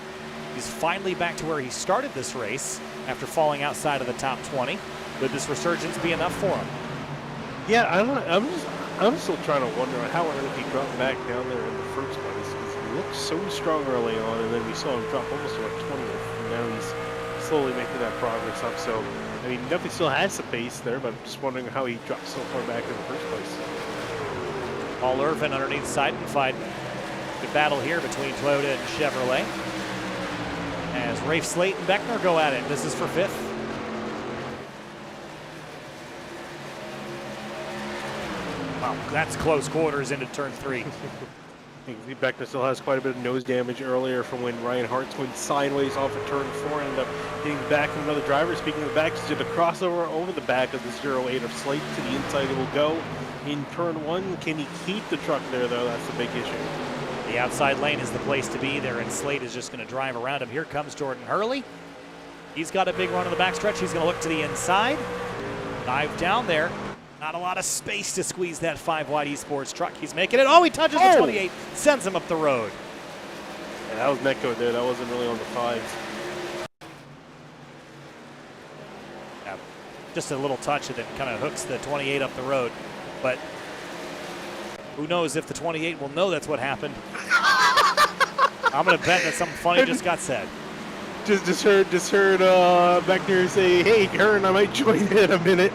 He's finally back to where he started this race after falling outside of the top 20. Would this resurgence be enough for him? Yeah, I don't know. I'm still trying to wonder how on earth he dropped back down there in the first place. Because he looked so strong early on, and then we saw him drop almost to like 20th. And now he's slowly making that progress up. So, I mean, definitely still has some pace there, but I'm just wondering how he dropped so far back in the first place. Paul Irvin underneath side and fight. Good battle here between Toyota and Chevrolet. As Rafe Slate and Beckner go at it. This is for 5th. Wow, that's close quarters into turn 3. Beckner still has quite a bit of nose damage earlier from when Ryan Hartz went sideways off of turn 4 and ended up hitting the back of another driver. Speaking of the back, he did a crossover over the back of the 08 of Slate to the inside. It will go in turn 1. Can he keep the truck there, though? That's the big issue. The outside lane is the place to be there, and Slate is just going to drive around him. Here comes Jordan Hurley. He's got a big run on the backstretch. He's going to look to the inside. Dive down there. Not a lot of space to squeeze that 5 wide esports truck. He's making it. Oh, he touches the 28, sends him up the road. Yeah, that was netcode there. That wasn't really on the 5s. Yeah, just a little touch and it kind of hooks the 28 up the road. But who knows if the 28 will know that's what happened. I'm going to bet that something funny just got said. Just heard back there say, "Hey, Aaron, I might join in a minute."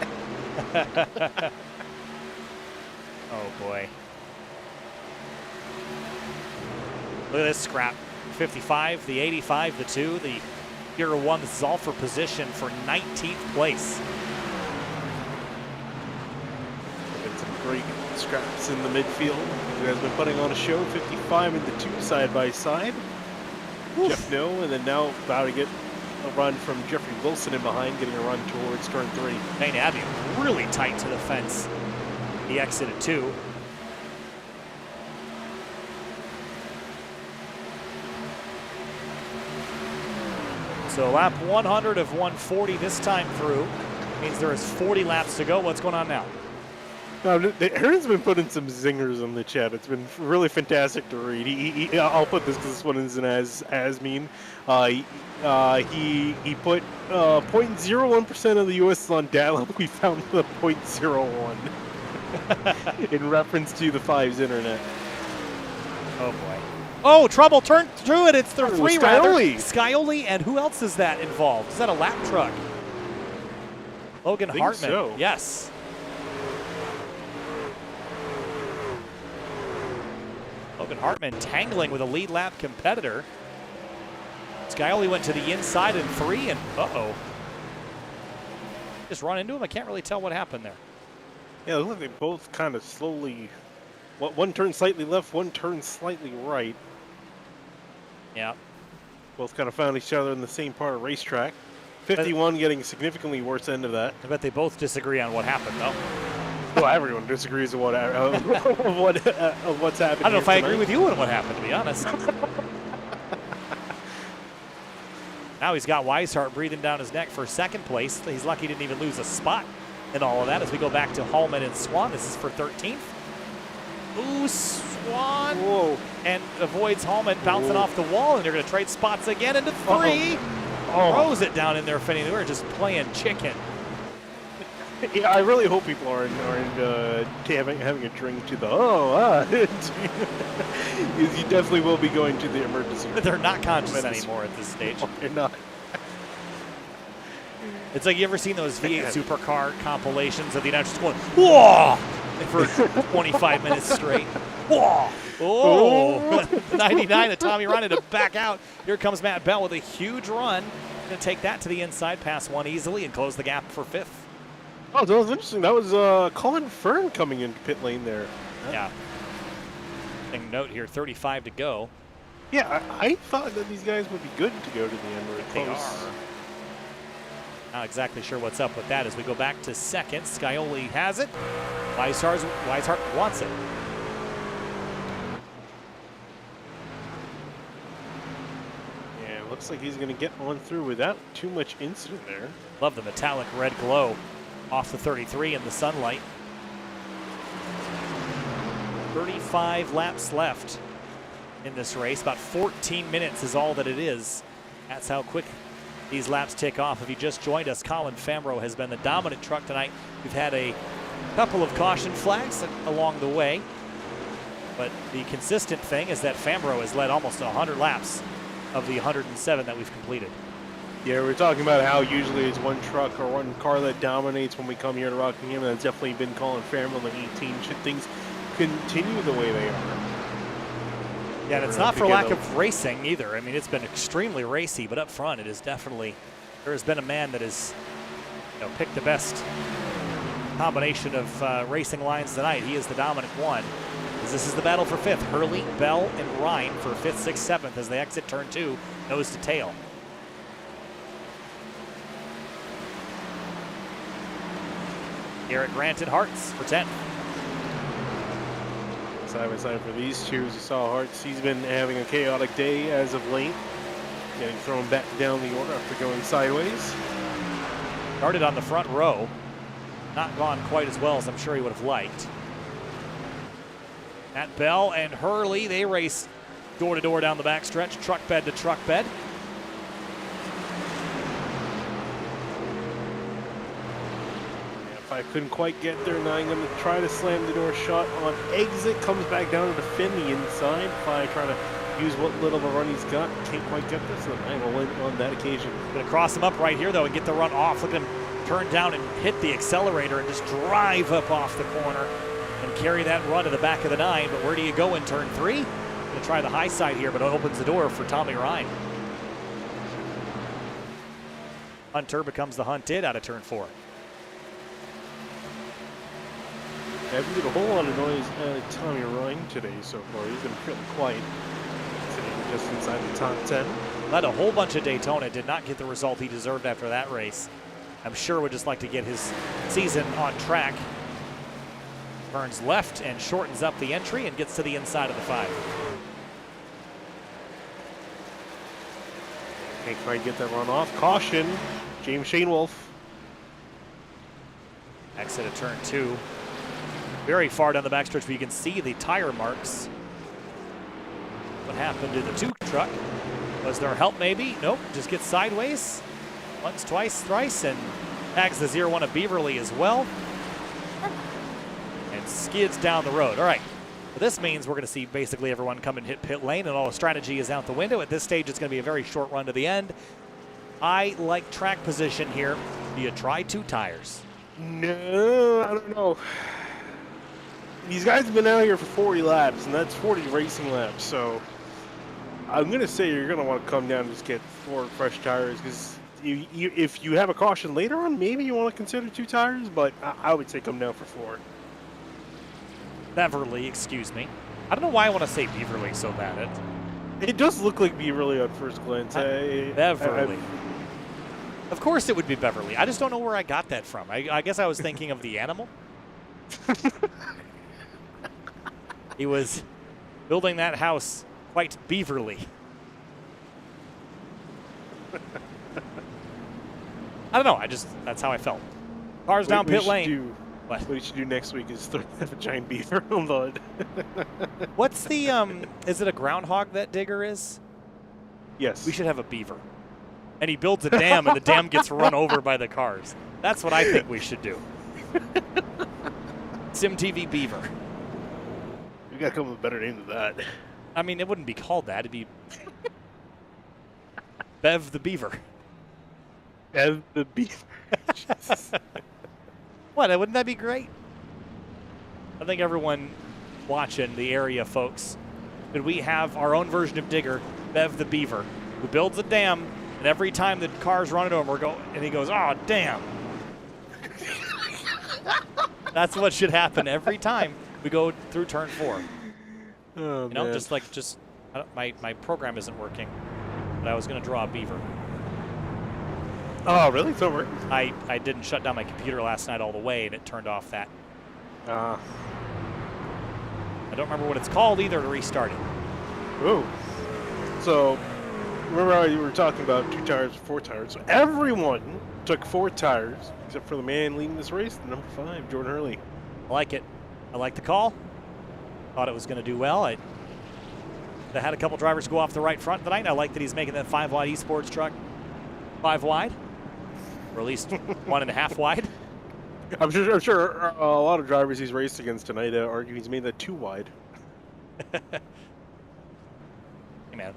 Oh boy. Look at this scrap. 55, the 85, the 2, the Hero 1. This is all for position for 19th place. Been some great scraps in the midfield. You guys been putting on a show. 55 and the 2 side by side. Oof. Jeff No, and then now about to get a run from Jeffrey Wilson in behind, getting a run towards turn 3. Shane Abbey really tight to the fence. He exited 2. So lap 100 of 140 this time through. Means there is 40 laps to go. What's going on now? Aaron's been putting some zingers on the chat. It's been really fantastic to read. I'll put this because this one isn't as mean. He put 0.01% of the U.S. is on dial-up. We found the 0.01 in reference to the 5's internet. Oh boy! Oh, trouble! Turn through it. It's the 3 rather. Scioli, and who else is that involved? Is that a lap truck? Logan Hartman. So. Yes. Logan Hartman tangling with a lead lap competitor. Scioli went to the inside in 3, and uh-oh. Just run into him? I can't really tell what happened there. Yeah, it looks like they both kind of slowly... One turned slightly left, one turned slightly right. Yeah. Both kind of found each other in the same part of racetrack. 51 getting significantly worse end of that. I bet they both disagree on what happened, though. Well, everyone disagrees with what's happening. I don't know if I agree with you on what happened, to be honest. Now he's got Weishart breathing down his neck for 2nd place. He's lucky he didn't even lose a spot in all of that. As we go back to Hallman and Swan, this is for 13th. Ooh, Swan. Whoa. And avoids Hallman bouncing off the wall, and they're going to trade spots again into 3. Throws it down in there, Finney. They were just playing chicken. Yeah, I really hope people aren't having a drink to the you definitely will be going to the emergency room. They're not conscious anymore at this stage. They're not. It's like, you ever seen those V8 supercar compilations of the announcers going, whoa, for 25 minutes straight. Whoa. Oh, 99 of Tommy Ryan to back out. Here comes Matt Bell with a huge run. Going to take that to the inside, pass 1 easily, and close the gap for 5th. Oh, that was interesting. That was Colin Fern coming into pit lane there. Yeah. Note here, 35 to go. Yeah, I thought that these guys would be good to go to the end. They are. Not exactly sure what's up with that as we go back to 2nd. Scioli has it. Weishart wants it. Yeah, it looks like he's going to get on through without too much incident there. Love the metallic red glow off the 33 in the sunlight. 35 laps left in this race. About 14 minutes is all that it is. That's how quick these laps tick off. If you just joined us, Colin Fambrough has been the dominant truck tonight. We've had a couple of caution flags along the way, but the consistent thing is that Fambrough has led almost 100 laps of the 107 that we've completed. Yeah, we're talking about how usually it's one truck or one car that dominates when we come here to Rockingham. That's definitely been Colin Fambrough in 18. Should things continue the way they are? Yeah, and it's not for lack of racing either. I mean, it's been extremely racy, but up front it is definitely, there has been a man that has picked the best combination of racing lines tonight. He is the dominant one. This is the battle for 5th. Hurley, Bell, and Ryan for 5th, 6th, 7th as they exit turn 2, nose to tail. Garrett Grant and Hartz for 10th. Side by side for these two, as you saw, Hartz, he's been having a chaotic day as of late. Getting thrown back down the order after going sideways. Started on the front row. not gone quite as well as I'm sure he would have liked. Matt Bell and Hurley, they race door to door down the backstretch, truck bed to truck bed. If I couldn't quite get there, now I'm going to try to slam the door shut on exit. Comes back down to defend the inside. If I try to use what little of a run he's got, can't quite get this, and I will win on that occasion. Going to cross him up right here, though, and get the run off. Look at him turn down and hit the accelerator and just drive up off the corner and carry that run to the back of the 9. But where do you go in turn 3? Going to try the high side here, but it opens the door for Tommy Ryan. Hunter becomes the hunted out of turn 4. I haven't made a whole lot of noise out of Tommy Ryan today so far. He's been fairly quiet, sitting just inside the top 10. Led a whole bunch of Daytona, did not get the result he deserved after that race. I'm sure would just like to get his season on track. Turns left and shortens up the entry and gets to the inside of the 5. Can't quite get that run off. Caution, James Shane Wolf. Exit of turn 2. Very far down the backstretch, but you can see the tire marks. What happened to the 2 truck? Was there help maybe? Nope, just gets sideways. Once, twice, thrice, and tags the 0-1 of Beaverly as well. And skids down the road. All right, well, this means we're going to see basically everyone come and hit pit lane, and all the strategy is out the window. At this stage, it's going to be a very short run to the end. I like track position here. Do you try 2 tires? No, I don't know. These guys have been out here for 40 laps, and that's 40 racing laps, so I'm going to say you're going to want to come down and just get 4 fresh tires, because if you have a caution later on, maybe you want to consider 2 tires, but I would say come down for 4. Beverly, excuse me. I don't know why I want to say Beaverly so bad. It does look like Beaverly at first glance. Beverly. Of course it would be Beverly. I just don't know where I got that from. I guess I was thinking of the animal. He was building that house quite beaverly. I don't know. That's how I felt. Cars down pit lane. What we should do next week is have a giant beaver on the What's the, is it a groundhog that Digger is? Yes. We should have a beaver. And he builds a dam and the dam gets run over by the cars. That's what I think we should do. SimTV Beaver. We gotta come up with a better name than that. I mean, it wouldn't be called that. It'd be Bev the Beaver. Bev the Beaver. What? Wouldn't that be great? I think everyone watching, the area folks, could we have our own version of Digger, Bev the Beaver, who builds a dam, and every time the cars run into him, and he goes, "Oh, damn." That's what should happen every time we go through turn 4. Oh, you know, man. my program isn't working, but I was going to draw a beaver. Oh, really? It's not working? I didn't shut down my computer last night all the way, and it turned off that. I don't remember what it's called either to restart it. Oh. So, remember how you were talking about 2 tires, 4 tires? So everyone took 4 tires, except for the man leading this race, number 5, Jordan Hurley. I like it. I like the call. Thought it was going to do well. I had a couple drivers go off the right front tonight. I like that he's making that 5-wide esports truck 5 wide, or at least 1.5 wide. I'm sure a lot of drivers he's raced against tonight argue he's made that 2 wide. Hey, man.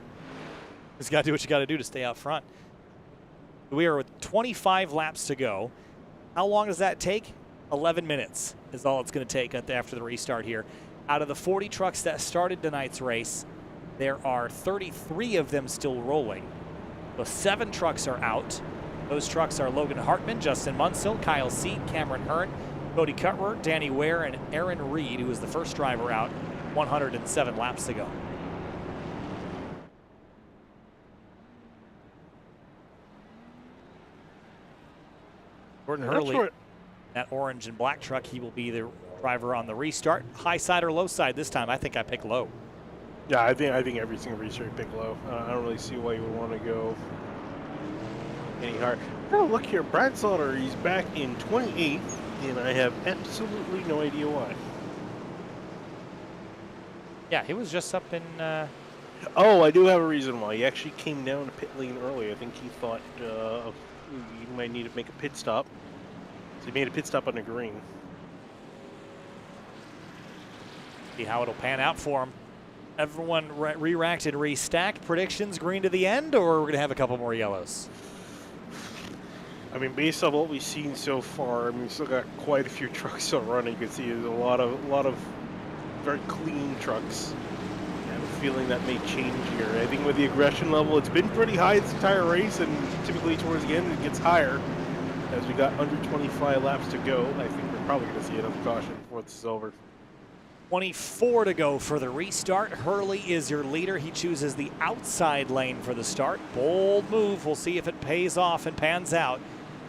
Just got to do what you got to do to stay out front. We are with 25 laps to go. How long does that take? 11 minutes is all it's going to take after the restart here. Out of the 40 trucks that started tonight's race, there are 33 of them still rolling. So 7 trucks are out. Those trucks are Logan Hartman, Justin Monsell, Kyle Seat, Cameron Hearn, Cody Cutler, Danny Ware, and Aaron Reed, who was the first driver out 107 laps to go. Jordan Hurley, that orange and black truck, he will be the driver on the restart. High side or low side this time? I think I pick low. Yeah, I think every single restart you pick low. I don't really see why you would want to go any higher. Oh, look here, Brad Slaughter, he's back in 28th. and I have absolutely no idea why. Yeah, he was just up in. Oh, I do have a reason why. He actually came down to pit lane early. I think he thought he might need to make a pit stop. So he made a pit stop on the green. See how it'll pan out for him. Everyone re-racked and restacked. Predictions green to the end, or we're going to have a couple more yellows? I mean, based on what we've seen so far, I mean, we still got quite a few trucks still running. You can see there's a lot of very clean trucks. I have a feeling that may change here. I think with the aggression level, it's been pretty high this entire race, and typically towards the end it gets higher. As we got under 25 laps to go, I think we're probably going to see another caution before this is over. 24 to go for the restart. Hurley is your leader. He chooses the outside lane for the start. Bold move. We'll see if it pays off and pans out.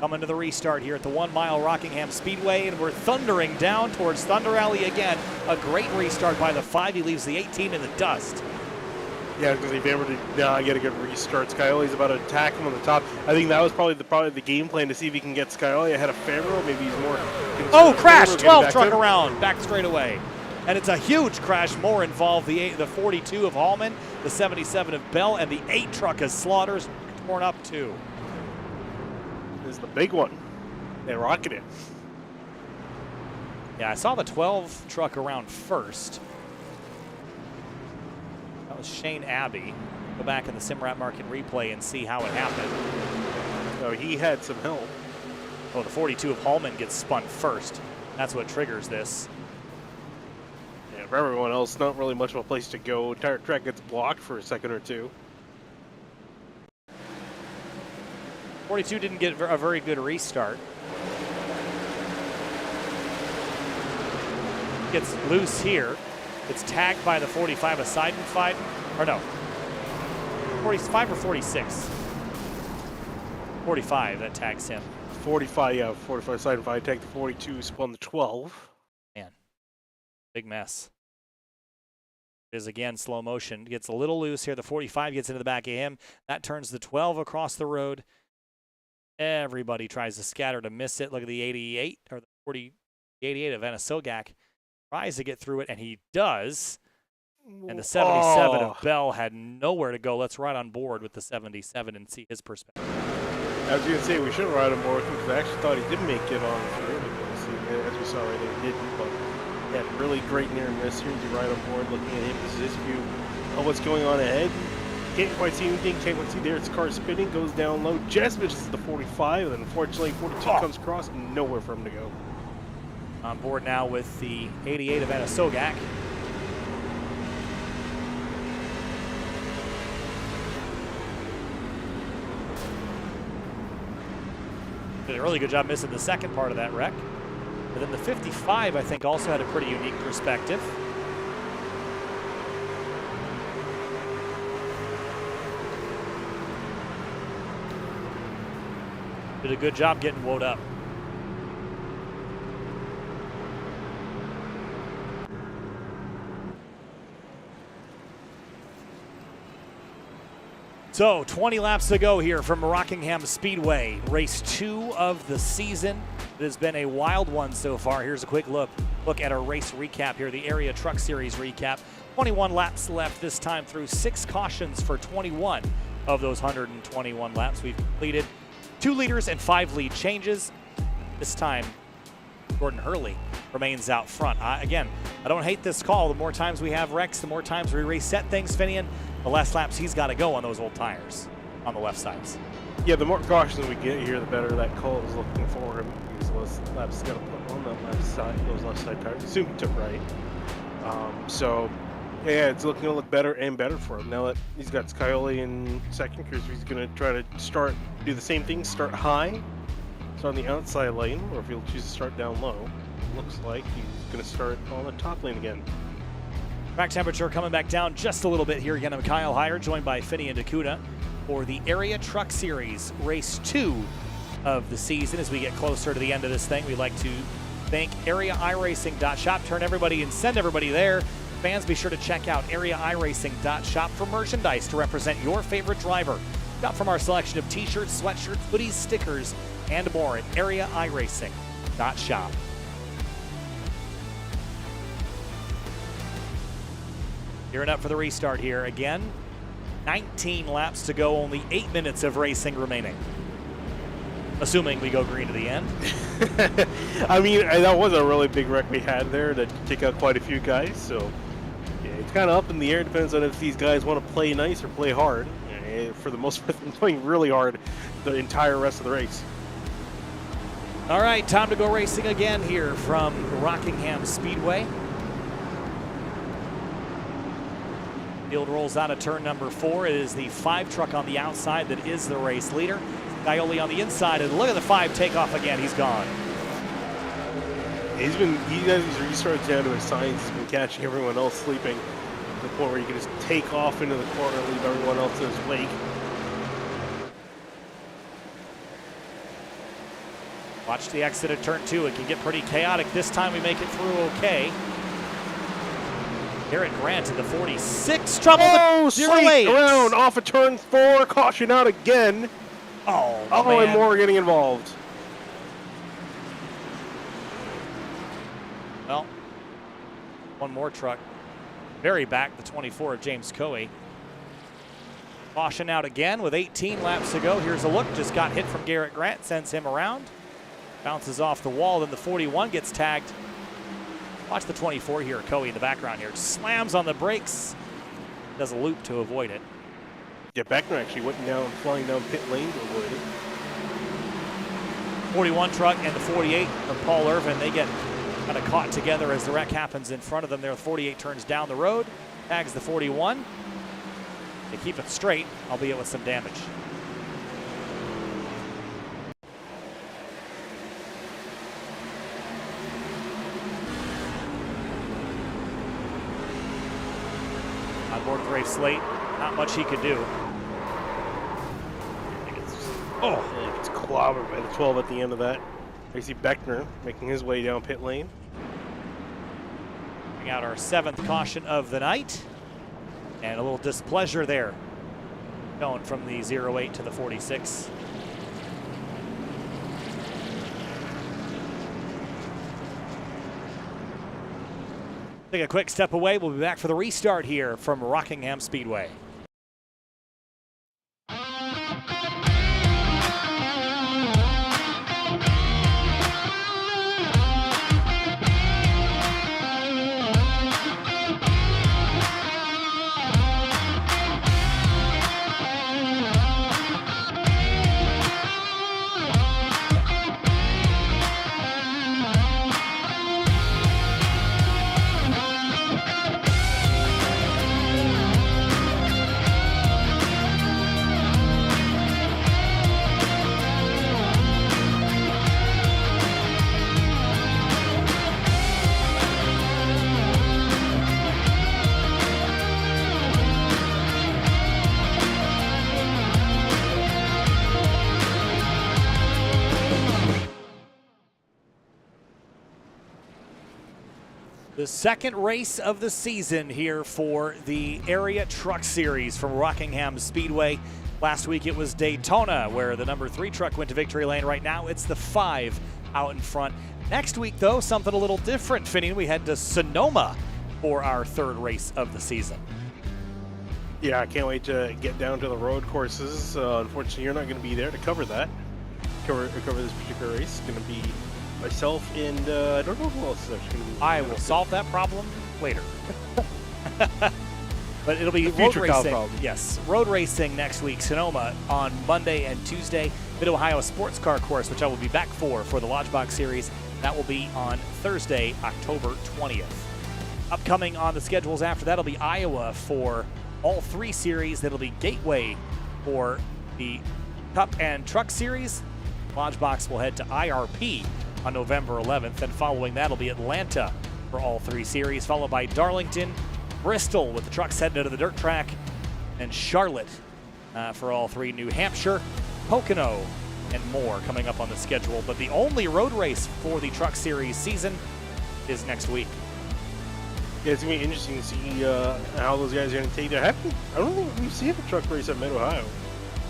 Coming to the restart here at the 1 mile Rockingham Speedway, and we're thundering down towards Thunder Alley again. A great restart by the 5. He leaves the 18 in the dust. Yeah, because if ever did not get a good restart, Scioli's about to attack him on the top. I think that was probably the game plan to see if he can get Scioli ahead of Fabro. Maybe he's more. Oh, crash! 12 truck around, back straight away. And it's a huge crash. More involved. The 42 of Hallman, the 77 of Bell, and the 8 truck of Slaughters torn up too. This is the big one. They rocket it. Yeah, I saw the 12 truck around first. That was Shane Abbey. Go back in the SimRat market replay and see how it happened. Oh, he had some help. Oh, the 42 of Hallman gets spun first. That's what triggers this. Yeah, for everyone else, not really much of a place to go. Entire track gets blocked for a second or two. 42 didn't get a very good restart. Gets loose here. It's tagged by the 45 of Seidenfeiden. Or no, 45 or 46? 45 that tags him. 45, yeah, 45 Seidenfeiden tagged the 42, spun the 12. Man, big mess. It is again slow motion. Gets a little loose here. The 45 gets into the back of him. That turns the 12 across the road. Everybody tries to scatter to miss it. Look at the 88 or the 88 of Anasogak. Tries to get through it, and he does. And the 77 of Bell had nowhere to go. Let's ride on board with the 77 and see his perspective. I was going to say, we should ride on board with him because I actually thought he did make it on through. As we saw right there, he didn't, but he had really great near miss here as you ride on board, looking at him. This is his view of what's going on ahead. Can't quite see anything, can't quite see there. It's car spinning, goes down low. Just misses the 45, and unfortunately 42 comes across, nowhere for him to go. On board now with the 88 of Anasogak. Did a really good job missing the second part of that wreck. But then the 55, I think, also had a pretty unique perspective. Did a good job getting woed up. So 20 laps to go here from Rockingham Speedway, race 2 of the season. It has been a wild one so far. Here's a quick look at our race recap here, the Area Truck Series recap. 21 laps left this time through 6 cautions for 21 of those 121 laps. We've completed 2 leaders and 5 lead changes. This time, Gordon Hurley remains out front. Again, I don't hate this call. The more times we have wrecks, the more times we reset things, Finian, the less laps he's got to go on those old tires on the left sides. Yeah, the more cautions we get here, the better that call is looking for him. Because the less laps he's got to put on that left side, those left side tires. Assume he took right. So, yeah, it's looking to look better and better for him. Now that he's got Scioli in second, because he's going to try to do the same thing, start high, start on the outside lane, or if he'll choose to start down low. Looks like he's going to start on the top lane again. Track temperature coming back down just a little bit here. Again, I'm Kyle Heyer, joined by Finney and Dakuda for the Area Truck Series, race 2 of the season. As we get closer to the end of this thing, we'd like to thank Area iRacing.shop. Send everybody there. Fans, be sure to check out Area iRacing.shop for merchandise to represent your favorite driver. Shop from our selection of t-shirts, sweatshirts, hoodies, stickers, and more at Area iRacing.shop. not shop. Gearing up for the restart here again. 19 laps to go, only 8 minutes of racing remaining. Assuming we go green to the end. I mean, that was a really big wreck we had there to take out quite a few guys, so yeah, it's kind of up in the air. Depends on if these guys want to play nice or play hard. For the most part, they're playing really hard the entire rest of the race. All right, time to go racing again here from Rockingham Speedway. Field rolls out of turn number 4. It is the 5 truck on the outside that is the race leader. Gaioli on the inside, and look at the 5 take off again. He's gone. He has these restarts down to his science. He's been catching everyone else sleeping to the point where you can just take off into the corner and leave everyone else in his wake. Watch the exit at turn 2. It can get pretty chaotic. This time we make it through okay. Garrett Grant in the 46. Trouble. Oh, slate around off of turn 4. Caution out again. Oh, and more getting involved. Well, one more truck. Very back, the 24 of James Coey. Caution out again with 18 laps to go. Here's a look. Just got hit from Garrett Grant. Sends him around. Bounces off the wall. Then the 41 gets tagged. Watch the 24 here. Coey in the background here. Slams on the brakes. Does a loop to avoid it. Yeah, Beckner actually went down, flying down pit lane to avoid it. 41 truck and the 48 of Paul Irvin, they get kind of caught together as the wreck happens in front of them there. The 48 turns down the road, tags the 41. They keep it straight, albeit with some damage. On board with Rafe Slate, not much he could do. Oh, it's clobbered by the 12 at the end of that. I see Beckner making his way down pit lane. Bring out our 7th caution of the night. And a little displeasure there. Going from the 08 to the 46. Take a quick step away. We'll be back for the restart here from Rockingham Speedway. The second race of the season here for the Area Truck Series from Rockingham Speedway. Last week it was Daytona, where the number 3 truck went to victory lane. Right now it's the 5 out in front. Next week, though, something a little different. Finn, we head to Sonoma for our 3rd race of the season. Yeah, I can't wait to get down to the road courses. Unfortunately, you're not going to be there to cover that. Cover this particular race. It's going to be myself and I don't know who else is actually going to be. I will solve that problem later. But it'll be future road racing. problem. Yes, road racing next week. Sonoma on Monday and Tuesday. Mid-Ohio Sports Car Course, which I will be back for the Lodgebox Series. That will be on Thursday, October 20th. Upcoming on the schedules after that will be Iowa for all 3 series. That'll be Gateway for the Cup and Truck Series. Lodgebox will head to IRP on November 11th, and following that will be Atlanta for all 3 series, followed by Darlington, Bristol with the trucks heading to the dirt track, and Charlotte for all 3, New Hampshire, Pocono, and more coming up on the schedule. But the only road race for the Truck Series season is next week. Yeah, it's going to be interesting to see how those guys are going to take that. I don't think we've seen a truck race at Mid-Ohio.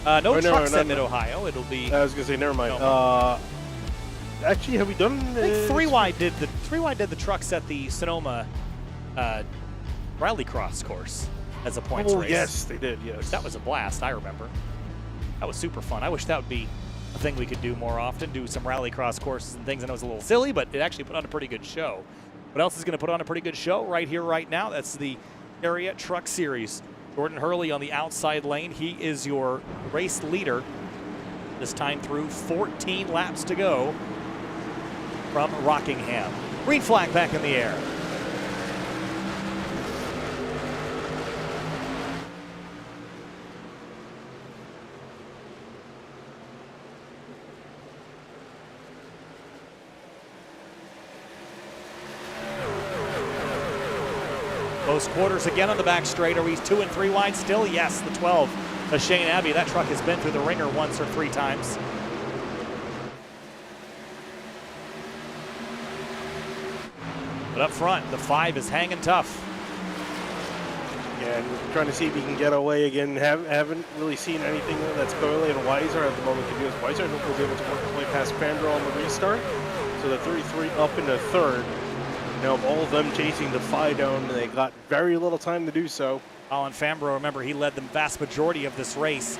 No trucks at Mid-Ohio. It'll be... I was going to say, never mind. No. actually, have we done? I think three wide did the trucks at the Sonoma Rallycross course as a points race. Yes, they did. Yes, that was a blast. I remember. That was super fun. I wish that would be a thing we could do more often. Do some Rallycross courses and things. I know it was a little silly, but it actually put on a pretty good show. What else is going to put on a pretty good show right here, right now? That's the Area Truck Series. Jordan Hurley on the outside lane. He is your race leader. This time through 14 laps to go from Rockingham. Green flag back in the air. Close quarters again on the back straight. Are we 2 and 3 wide still? Yes, the 12 of Shane Abbey. That truck has been through the ringer once or 3 times. But up front, the 5 is hanging tough. Yeah, and we're trying to see if he can get away again. Haven't really seen anything that's Goyle and Weiser at the moment can do this. Weiser was able to work his way past Fandro on the restart. So the 33 up into third. Now all of them chasing the 5 down, and they got very little time to do so. Colin Fambro, remember, he led the vast majority of this race.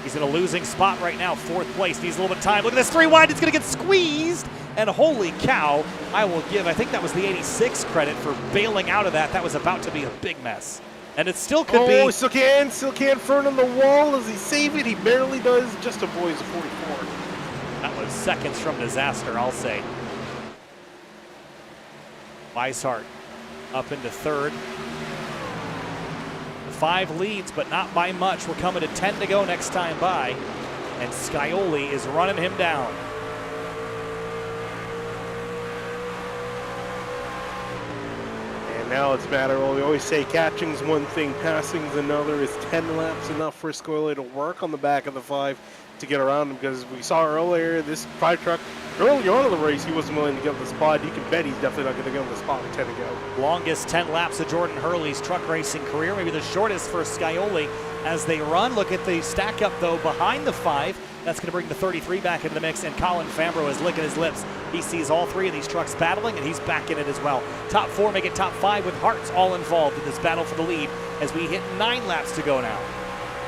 He's in a losing spot right now, 4th place. Needs a little bit of time. Look at this 3 wide. It's going to get squeezed. And holy cow, I will give, I think that was the 86 credit for bailing out of that. That was about to be a big mess. And it still could be. Oh, still can Fern on the wall. Does he save it? He barely does. Just avoids the 44. That was seconds from disaster, I'll say. Weishart up into third. The 5 leads, but not by much. We're coming to 10 to go next time by. And Scioli is running him down. And now it's a matter, well, we always say catching's one thing, passing's another. Is 10 laps enough for Scioli to work on the back of the 5 to get around him? Because we saw earlier, this 5 truck, early on in the race, he wasn't willing to give him the spot. You can bet he's definitely not going to give him the spot with 10 to go. Longest 10 laps of Jordan Hurley's truck racing career, maybe the shortest for Scioli as they run. Look at the stack up, though, behind the 5. That's going to bring the 33 back into the mix, and Colin Fambro is licking his lips. He sees all 3 of these trucks battling, and he's back in it as well. Top 4 make it top 5 with Hearts all involved in this battle for the lead as we hit 9 laps to go now.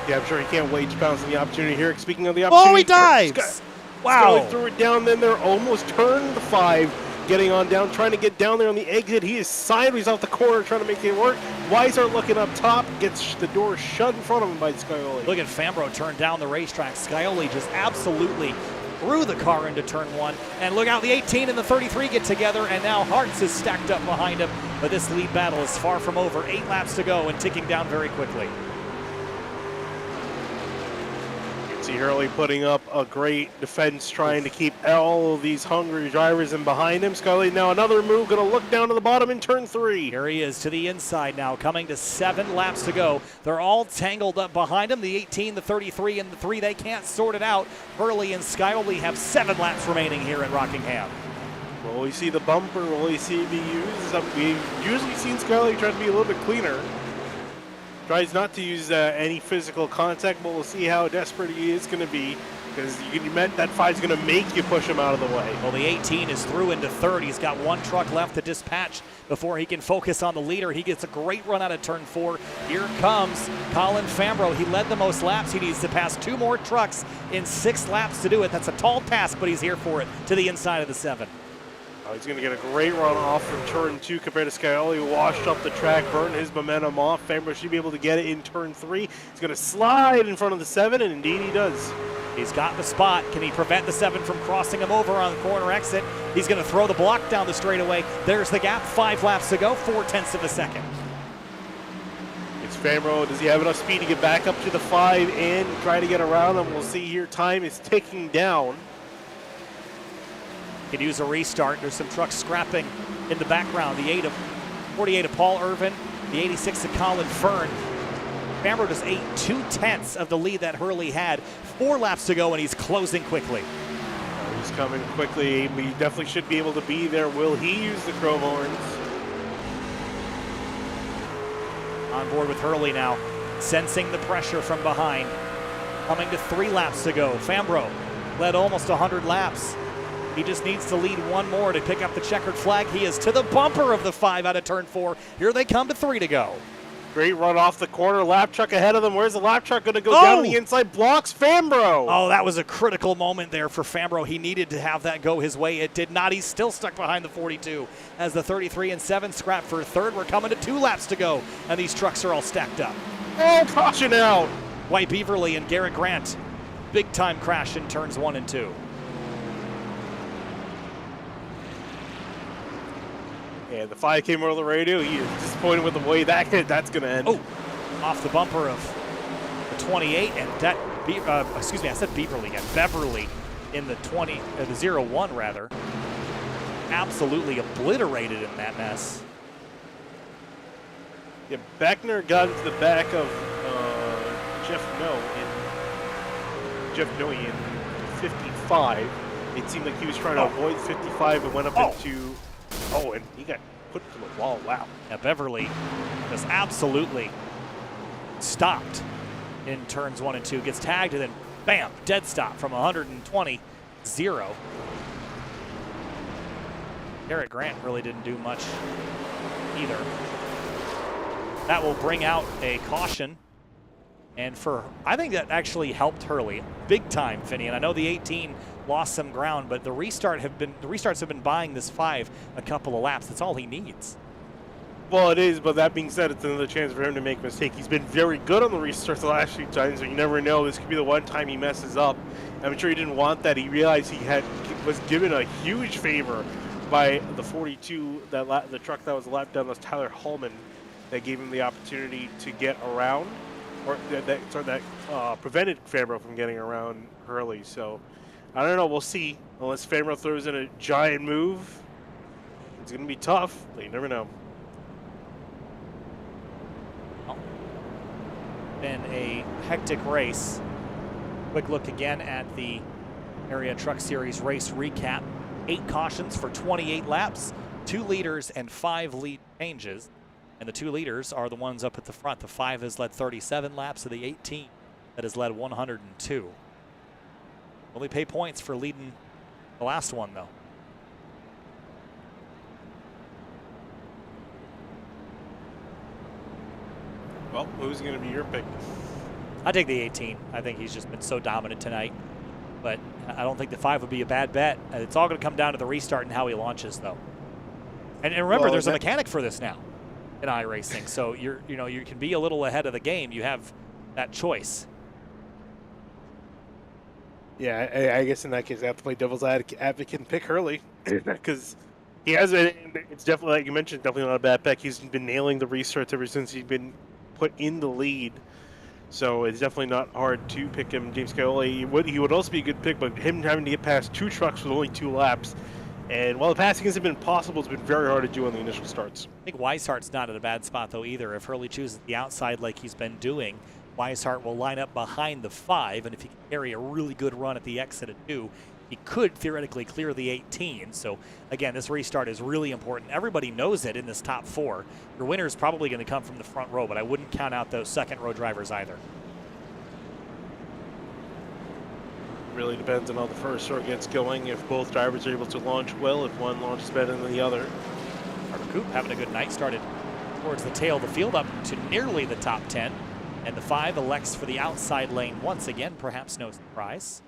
Yeah, I'm sure he can't wait to pounce on the opportunity here. Speaking of the opportunity. Oh, he dives! Wow. Scully threw it down, then they're almost turned the 5. Getting on down, trying to get down there on the exit. He is sideways off the corner trying to make it work. Weiser looking up top, gets the door shut in front of him by Scioli. Look at Fambro turn down the racetrack. Scioli just absolutely threw the car into turn 1. And look out, the 18 and the 33 get together, and now Hearts is stacked up behind him. But this lead battle is far from over. 8 laps to go and ticking down very quickly. See Hurley putting up a great defense, trying to keep all of these hungry drivers in behind him. Scully now another move, going to look down to the bottom in turn 3. Here he is to the inside now, coming to 7 laps to go. They're all tangled up behind him. The 18, the 33, and the 3, they can't sort it out. Hurley and Scioli have 7 laps remaining here in Rockingham. Will we see the bumper? Will we see it be used? We've usually seen Scully try to be a little bit cleaner. Tries not to use any physical contact, but we'll see how desperate he is going to be, because you bet that 5's going to make you push him out of the way. Well, the 18 is through into third. He's got 1 truck left to dispatch before he can focus on the leader. He gets a great run out of turn 4. Here comes Colin Fambro. He led the most laps. He needs to pass 2 more trucks in 6 laps to do it. That's a tall task, but he's here for it to the inside of the 7. He's going to get a great run off from turn 2 compared to Scioli, who washed up the track, burned his momentum off. Fambro should be able to get it in turn 3. He's going to slide in front of the 7, and indeed he does. He's got the spot. Can he prevent the 7 from crossing him over on the corner exit? He's going to throw the block down the straightaway. There's the gap. 5 laps to go, 4/10 of a second. It's Fambro. Does he have enough speed to get back up to the 5 and try to get around him? We'll see here. Time is ticking down. Could use a restart. There's some trucks scrapping in the background. The 48 of Paul Irvin, the 86 of Colin Fern. Fambro just ate 2/10 of the lead that Hurley had. 4 laps to go, and he's closing quickly. He's coming quickly. We definitely should be able to be there. Will he use the crow horns? On board with Hurley now, sensing the pressure from behind. Coming to 3 laps to go. Fambro led almost 100 laps. He just needs to lead one more to pick up the checkered flag. He is to the bumper of the 5 out of turn 4. Here they come to 3 to go. Great run off the corner. Lap truck ahead of them. Where's the lap truck going to go down the inside? Blocks Fambro. Oh, that was a critical moment there for Fambro. He needed to have that go his way. It did not. He's still stuck behind the 42 as the 33 and 7 scrap for third. We're coming to 2 laps to go, and these trucks are all stacked up. Oh, caution out. White Beaverly and Garrett Grant. Big time crash in turns 1 and 2. And the 5 came over the radio. He is disappointed with the way that hit. That's going to end. Oh, off the bumper of the 28, and that, excuse me, I said Beaverly again. Beverly in the 0-1 rather. Absolutely obliterated in that mess. Yeah, Beckner got into the back of Jeff Noe in 55. It seemed like he was trying to avoid 55 and went up into. Oh, and he got put to the wall. Wow. Yeah, Beverly just absolutely stopped in turns 1 and 2. Gets tagged and then, bam, dead stop from 120, 0. Garrett Grant really didn't do much either. That will bring out a caution. And I think that actually helped Hurley big time, Finney. And I know the 18 lost some ground, but the restarts have been buying this 5 a couple of laps. That's all he needs. Well, it is, but that being said, it's another chance for him to make a mistake. He's been very good on the restarts the last few times, so you never know. This could be the one time he messes up. I'm sure he didn't want that. He realized he was given a huge favor by the 42, the truck that was a lap down. That's Tyler Hallman that gave him the opportunity to get around, or that prevented Fambro from getting around Hurley. So I don't know. We'll see. Unless Fambro throws in a giant move, it's going to be tough. But you never know. Well, been a hectic race. Quick look again at the Area Truck Series race recap. 8 cautions for 28 laps, 2 leaders and 5 lead changes. And the 2 leaders are the ones up at the front. The 5 has led 37 laps of the 18 that has led 102. Only pay points for leading the last one, though. Well, who's going to be your pick? I take the 18. I think he's just been so dominant tonight. But I don't think the 5 would be a bad bet. It's all going to come down to the restart and how he launches, though. And remember, there's a mechanic for this now in iRacing. So you can be a little ahead of the game. You have that choice. Yeah, I guess in that case I have to play devil's advocate and pick Hurley because he has it. It's definitely, like you mentioned, definitely not a bad pick. He's been nailing the restarts ever since he's been put in the lead. So it's definitely not hard to pick him. James Caiola, he would also be a good pick, but him having to get past 2 trucks with only 2 laps. And while the passing hasn't been possible, it's been very hard to do on the initial starts. I think Weishart's not in a bad spot, though, either. If Hurley chooses the outside like he's been doing, Weishart will line up behind the 5, and if he can carry a really good run at the exit at 2, he could theoretically clear the 18. So, again, this restart is really important. Everybody knows it in this top 4. Your winner is probably going to come from the front row, but I wouldn't count out those second-row drivers either. Really depends on how the first row gets going. If both drivers are able to launch well, if one launches better than the other. Carter Coop having a good night. Started towards the tail of the field up to nearly the top 10. And the 5 elects for the outside lane once again, perhaps no surprise.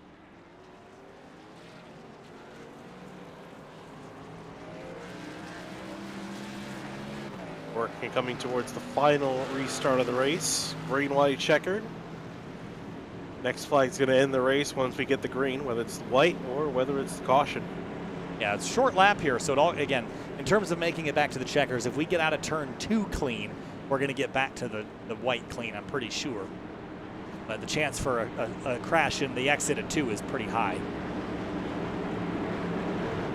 Working coming towards the final restart of the race. Green, white, checkered. Next flag's going to end the race once we get the green, whether it's white or whether it's caution. Yeah, it's a short lap here, so it all, again, in terms of making it back to the checkers, if we get out of turn 2 clean, we're going to get back to the white clean, I'm pretty sure. But the chance for a crash in the exit at 2 is pretty high.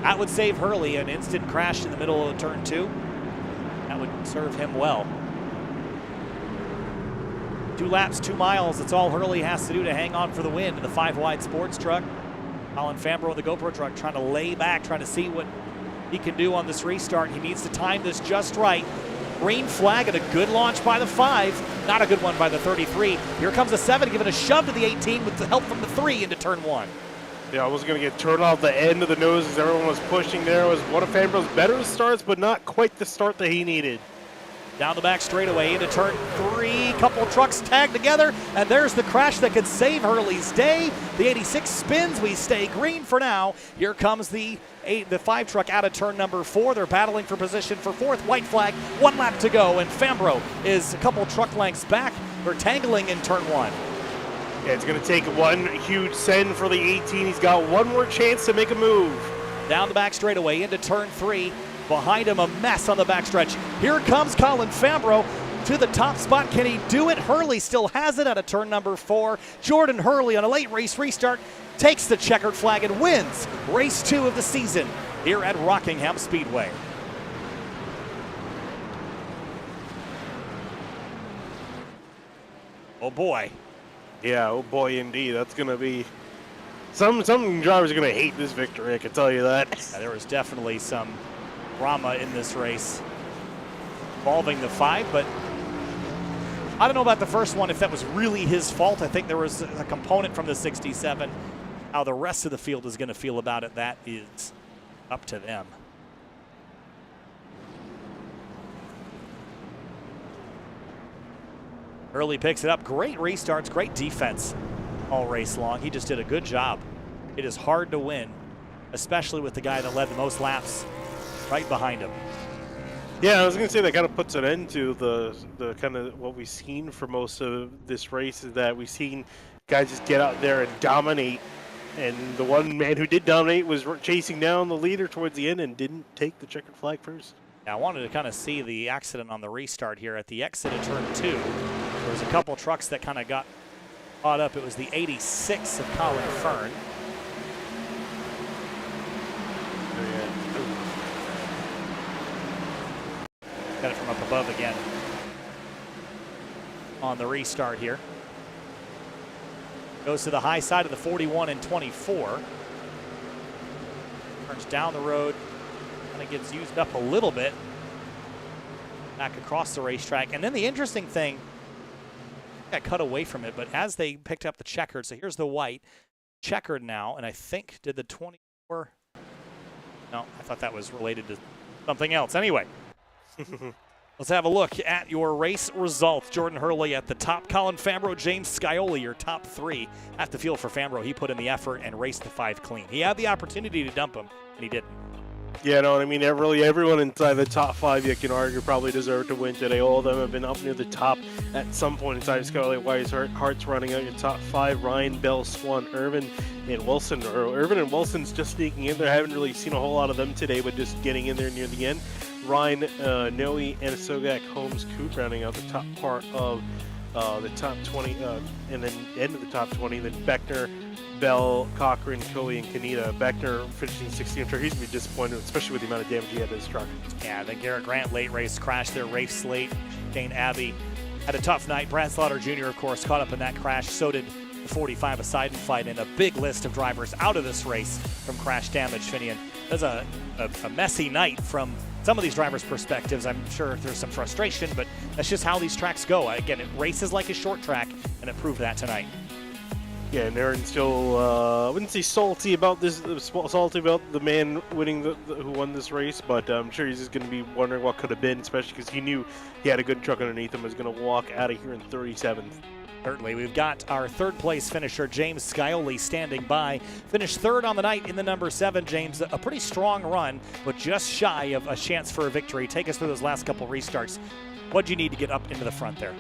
That would save Hurley an instant crash in the middle of turn 2. That would serve him well. 2 laps, 2 miles. That's all Hurley has to do to hang on for the win in the 5-wide sports truck. Colin Fambro in the GoPro truck trying to lay back, trying to see what he can do on this restart. He needs to time this just right. Green flag and a good launch by the 5. Not a good one by the 33. Here comes the 7, giving a shove to the 18 with the help from the 3 into turn 1. Yeah, I was going to get turned off the end of the nose as everyone was pushing there. It was one of Fambro's better starts, but not quite the start that he needed. Down the back straightaway into turn 3. Couple trucks tagged together, and there's the crash that could save Hurley's day. The 86 spins. We stay green for now. Here comes the 5 truck out of turn number 4. They're battling for position for 4th. White flag. 1 lap to go, and Fambro is a couple truck lengths back. They're tangling in turn 1. Yeah, it's going to take one huge send for the 18. He's got one more chance to make a move. Down the back straightaway into turn 3. Behind him, a mess on the backstretch. Here comes Colin Fambro to the top spot. Can he do it? Hurley still has it out of turn number 4. Jordan Hurley on a late race restart takes the checkered flag and wins race 2 of the season here at Rockingham Speedway. Oh boy. Yeah, oh boy indeed. That's going to be... Some drivers are going to hate this victory, I can tell you that. Yeah, there was definitely some drama in this race involving the 5, but I don't know about the first one if that was really his fault. I think there was a component from the 67. How the rest of the field is going to feel about it, that is up to them. Early picks it up. Great restarts, great defense all race long. He just did a good job. It is hard to win, especially with the guy that led the most laps right behind him. Yeah, I was going to say that kind of puts an end to the kind of what we've seen for most of this race, is that we've seen guys just get out there and dominate. And the one man who did dominate was chasing down the leader towards the end and didn't take the checkered flag first. Now, I wanted to kind of see the accident on the restart here at the exit of turn 2. There was a couple trucks that kind of got caught up. It was the 86 of Colin Fern. Got it from up above again on the restart here. Goes to the high side of the 41 and 24. Turns down the road. Kind of gets used up a little bit. Back across the racetrack. And then the interesting thing, got cut away from it, but as they picked up the checkered, so here's the white. Checkered now, and I think, did the 24? No, I thought that was related to something else. Anyway. Let's have a look at your race results. Jordan Hurley at the top. Colin Fambro, James Scioli, your top 3. At the field for Fambro, he put in the effort and raced the 5 clean. He had the opportunity to dump him, and he didn't. Yeah, no, I mean, really everyone inside the top 5, you can argue, probably deserved to win today. All of them have been up near the top at some point inside. Scarlett Wise Hart's running out your top 5. Ryan, Bell, Swan, Irvin, and Wilson. Irvin and Wilson's just sneaking in there. I haven't really seen a whole lot of them today, but just getting in there near the end. Ryan, Noe, and Sogak, Holmes, Coop rounding out the top part of the top 20, and then end of the top 20. Then Beckner, Bell, Cochran, Coey, and Kaneda. Beckner finishing 16th. He's going to be disappointed, especially with the amount of damage he had to his truck. Yeah, the Garrett Grant late race crash there. Rafe Slate, Dane Abbey had a tough night. Brad Slaughter Jr., of course, caught up in that crash. So did the 45 of Seidenfeld, and a big list of drivers out of this race from crash damage. Finian, there's a messy night from some of these drivers' perspectives. I'm sure there's some frustration, but that's just how these tracks go. Again, it races like a short track, and it proved that tonight. Yeah, and Aaron's still, I wouldn't say salty about this, salty about the man winning who won this race, but I'm sure he's just going to be wondering what could have been, especially because he knew he had a good truck underneath him, was going to walk out of here in 37th. Certainly. We've got our 3rd place finisher, James Scioli, standing by. Finished 3rd on the night in the number 7, James. A pretty strong run, but just shy of a chance for a victory. Take us through those last couple restarts. What'd you need to get up into the front there?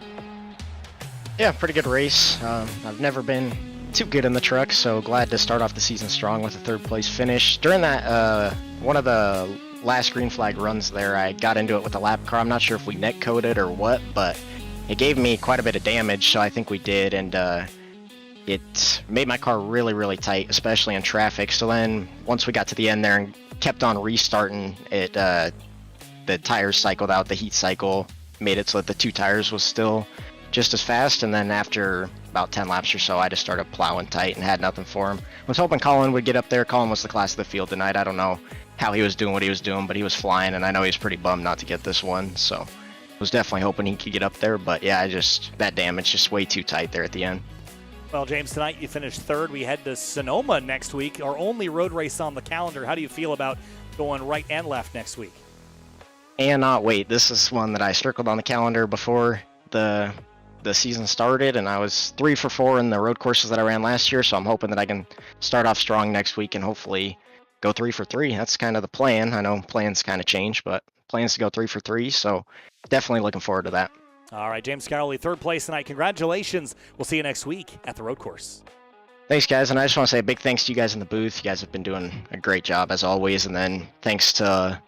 Yeah, pretty good race. I've never been too good in the truck, so glad to start off the season strong with a 3rd place finish. During that, one of the last green flag runs there, I got into it with a lap car. I'm not sure if we net coded or what, but it gave me quite a bit of damage, so I think we did, and it made my car really, really tight, especially in traffic. So then once we got to the end there and kept on restarting, it the tires cycled out, the heat cycle made it so that the 2 tires was still just as fast, and then after about 10 laps or so, I just started plowing tight and had nothing for him. I was hoping Colin would get up there. Colin was the class of the field tonight. I don't know how he was doing what he was doing, but he was flying, and I know he was pretty bummed not to get this one, so was definitely hoping he could get up there, but yeah, that damage just way too tight there at the end. Well, James, tonight you finished third. We head to Sonoma next week, our only road race on the calendar. How do you feel about going right and left next week? Cannot wait. This is one that I circled on the calendar before the season started, and I was 3 for 4 in the road courses that I ran last year, so I'm hoping that I can start off strong next week and hopefully go 3 for 3. That's kind of the plan. I know plans kind of change, but plans to go 3 for 3, so definitely looking forward to that. All right, James Scarley, third place tonight. Congratulations. We'll see you next week at the road course. Thanks, guys, and I just want to say a big thanks to you guys in the booth. You guys have been doing a great job, as always, and then thanks to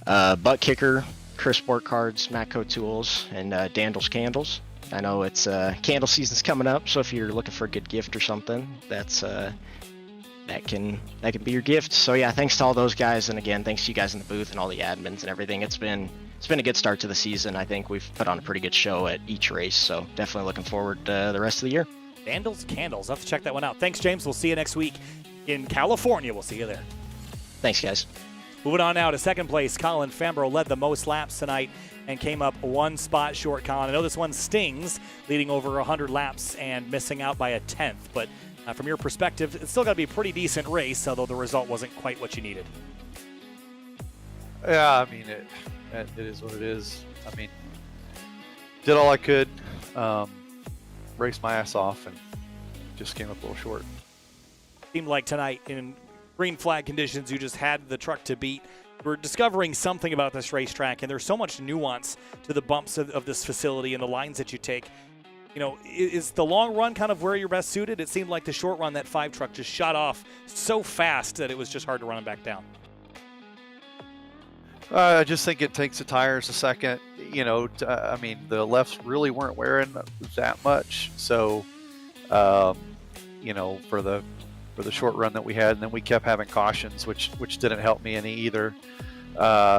Butt Kicker, Chris Sport Cards, Matco Tools, and Dandles Candles. I know it's candle season's coming up, so if you're looking for a good gift or something, that's that can be your gift. So yeah, thanks to all those guys, and again, thanks to you guys in the booth and all the admins and everything. It's been a good start to the season. I think we've put on a pretty good show at each race, so definitely looking forward to the rest of the year. Dandles Candles. I'll have to check that one out. Thanks, James. We'll see you next week in California. We'll see you there. Thanks, guys. Moving on now to second place, Colin Fambro led the most laps tonight and came up 1 spot short. Colin, I know this one stings, leading over 100 laps and missing out by a 10th, but from your perspective, it's still got to be a pretty decent race, although the result wasn't quite what you needed. Yeah, I mean, it is what it is. I mean, did all I could, raced my ass off, and just came up a little short. Seemed like tonight in green flag conditions, you just had the truck to beat. We're discovering something about this racetrack, and there's so much nuance to the bumps of this facility and the lines that you take. You know, is the long run kind of where you're best suited? It seemed like the short run, that 5 truck just shot off so fast that it was just hard to run it back down. I just think it takes the tires a second. You know, I mean, the lefts really weren't wearing that much. So, you know, for the short run that we had, and then we kept having cautions, which didn't help me any either.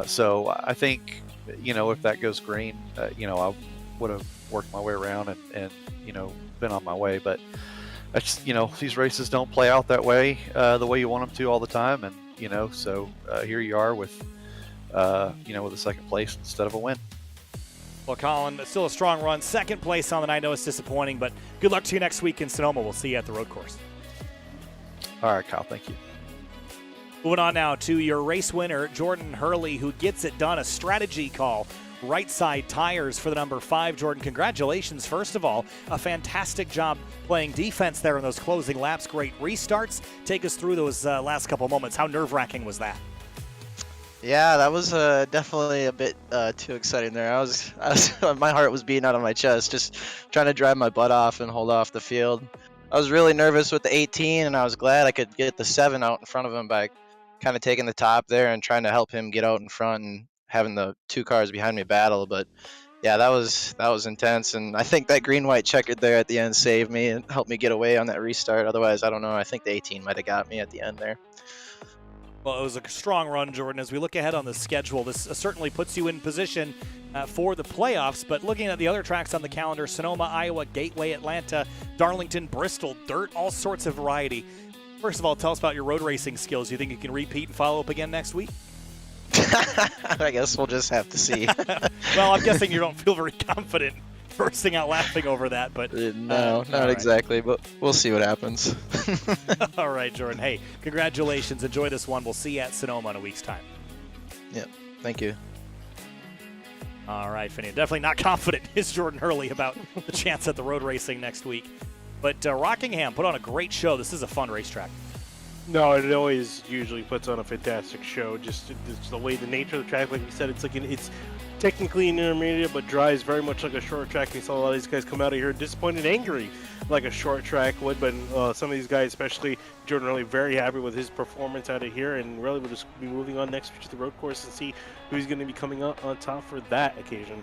So I think, you know, if that goes green, you know, I would have worked my way around and you know, been on my way. But that's, you know, these races don't play out that way, the way you want them to all the time. And, you know, so here you are with, you know, with a second place instead of a win. Well, Colin, still a strong run. Second place on the night. I know it's disappointing, but good luck to you next week in Sonoma. We'll see you at the road course. All right, Kyle, thank you. Moving on now to your race winner, Jordan Hurley, who gets it done. A strategy call. Right side tires for the number 5. Jordan, congratulations, first of all. A fantastic job playing defense there in those closing laps. Great restarts. Take us through those last couple moments. How nerve-wracking was that? Yeah, that was definitely a bit too exciting there. I was my heart was beating out of my chest, just trying to drive my butt off and hold off the field. I was really nervous with the 18, and I was glad I could get the 7 out in front of him by kind of taking the top there and trying to help him get out in front and having the 2 cars behind me battle. But yeah, that was intense, and I think that green-white checkered there at the end saved me and helped me get away on that restart. Otherwise, I don't know. I think the 18 might have got me at the end there. Well, it was a strong run, Jordan. As we look ahead on the schedule, this certainly puts you in position for the playoffs. But looking at the other tracks on the calendar, Sonoma, Iowa, Gateway, Atlanta, Darlington, Bristol, dirt, all sorts of variety. First of all, tell us about your road racing skills. You think you can repeat and follow up again next week? I guess we'll just have to see. Well, I'm guessing you don't feel very confident bursting out laughing over that, but no, not exactly, but we'll see what happens. All right, Jordan. Hey, congratulations. Enjoy this one. We'll see you at Sonoma in a week's time. Yep. Thank you. All right, Finney. Definitely not confident is Jordan Hurley about the chance at the road racing next week. But Rockingham put on a great show. This is a fun racetrack. No, it always usually puts on a fantastic show. Just the way the nature of the track, like we said, it's technically an intermediate, but drives very much like a short track. We saw a lot of these guys come out of here disappointed, angry, like a short track would. But some of these guys, especially Jordan, really very happy with his performance out of here, and really we'll just be moving on next week to the road course and see who's going to be coming up on top for that occasion.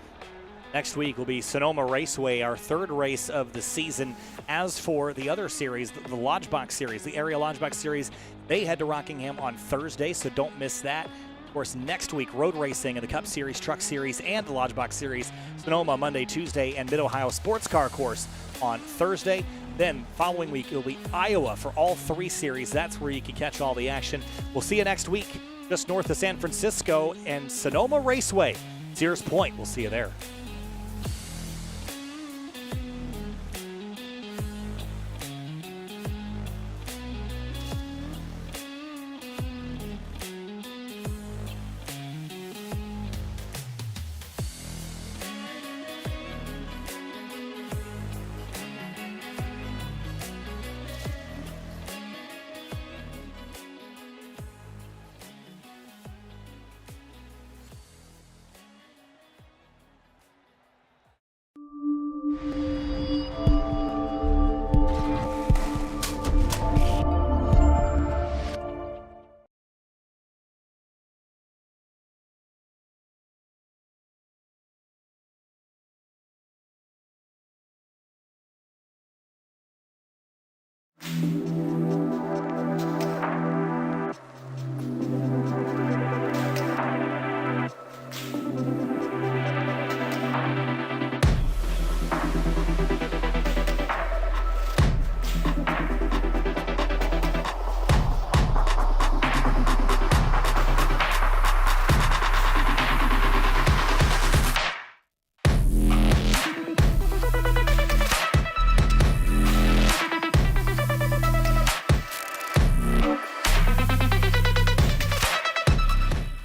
Next week will be Sonoma Raceway, our 3rd race of the season. As for the other series, the Lodge Box Series, the Area Lodge Box Series, they head to Rockingham on Thursday, so don't miss that. Of course, next week, road racing in the Cup Series, Truck Series, and the Lodge Box Series. Sonoma Monday, Tuesday, and Mid-Ohio Sports Car Course on Thursday. Then following week, it'll be Iowa for all 3 series. That's where you can catch all the action. We'll see you next week, just north of San Francisco and Sonoma Raceway. Sears Point, we'll see you there.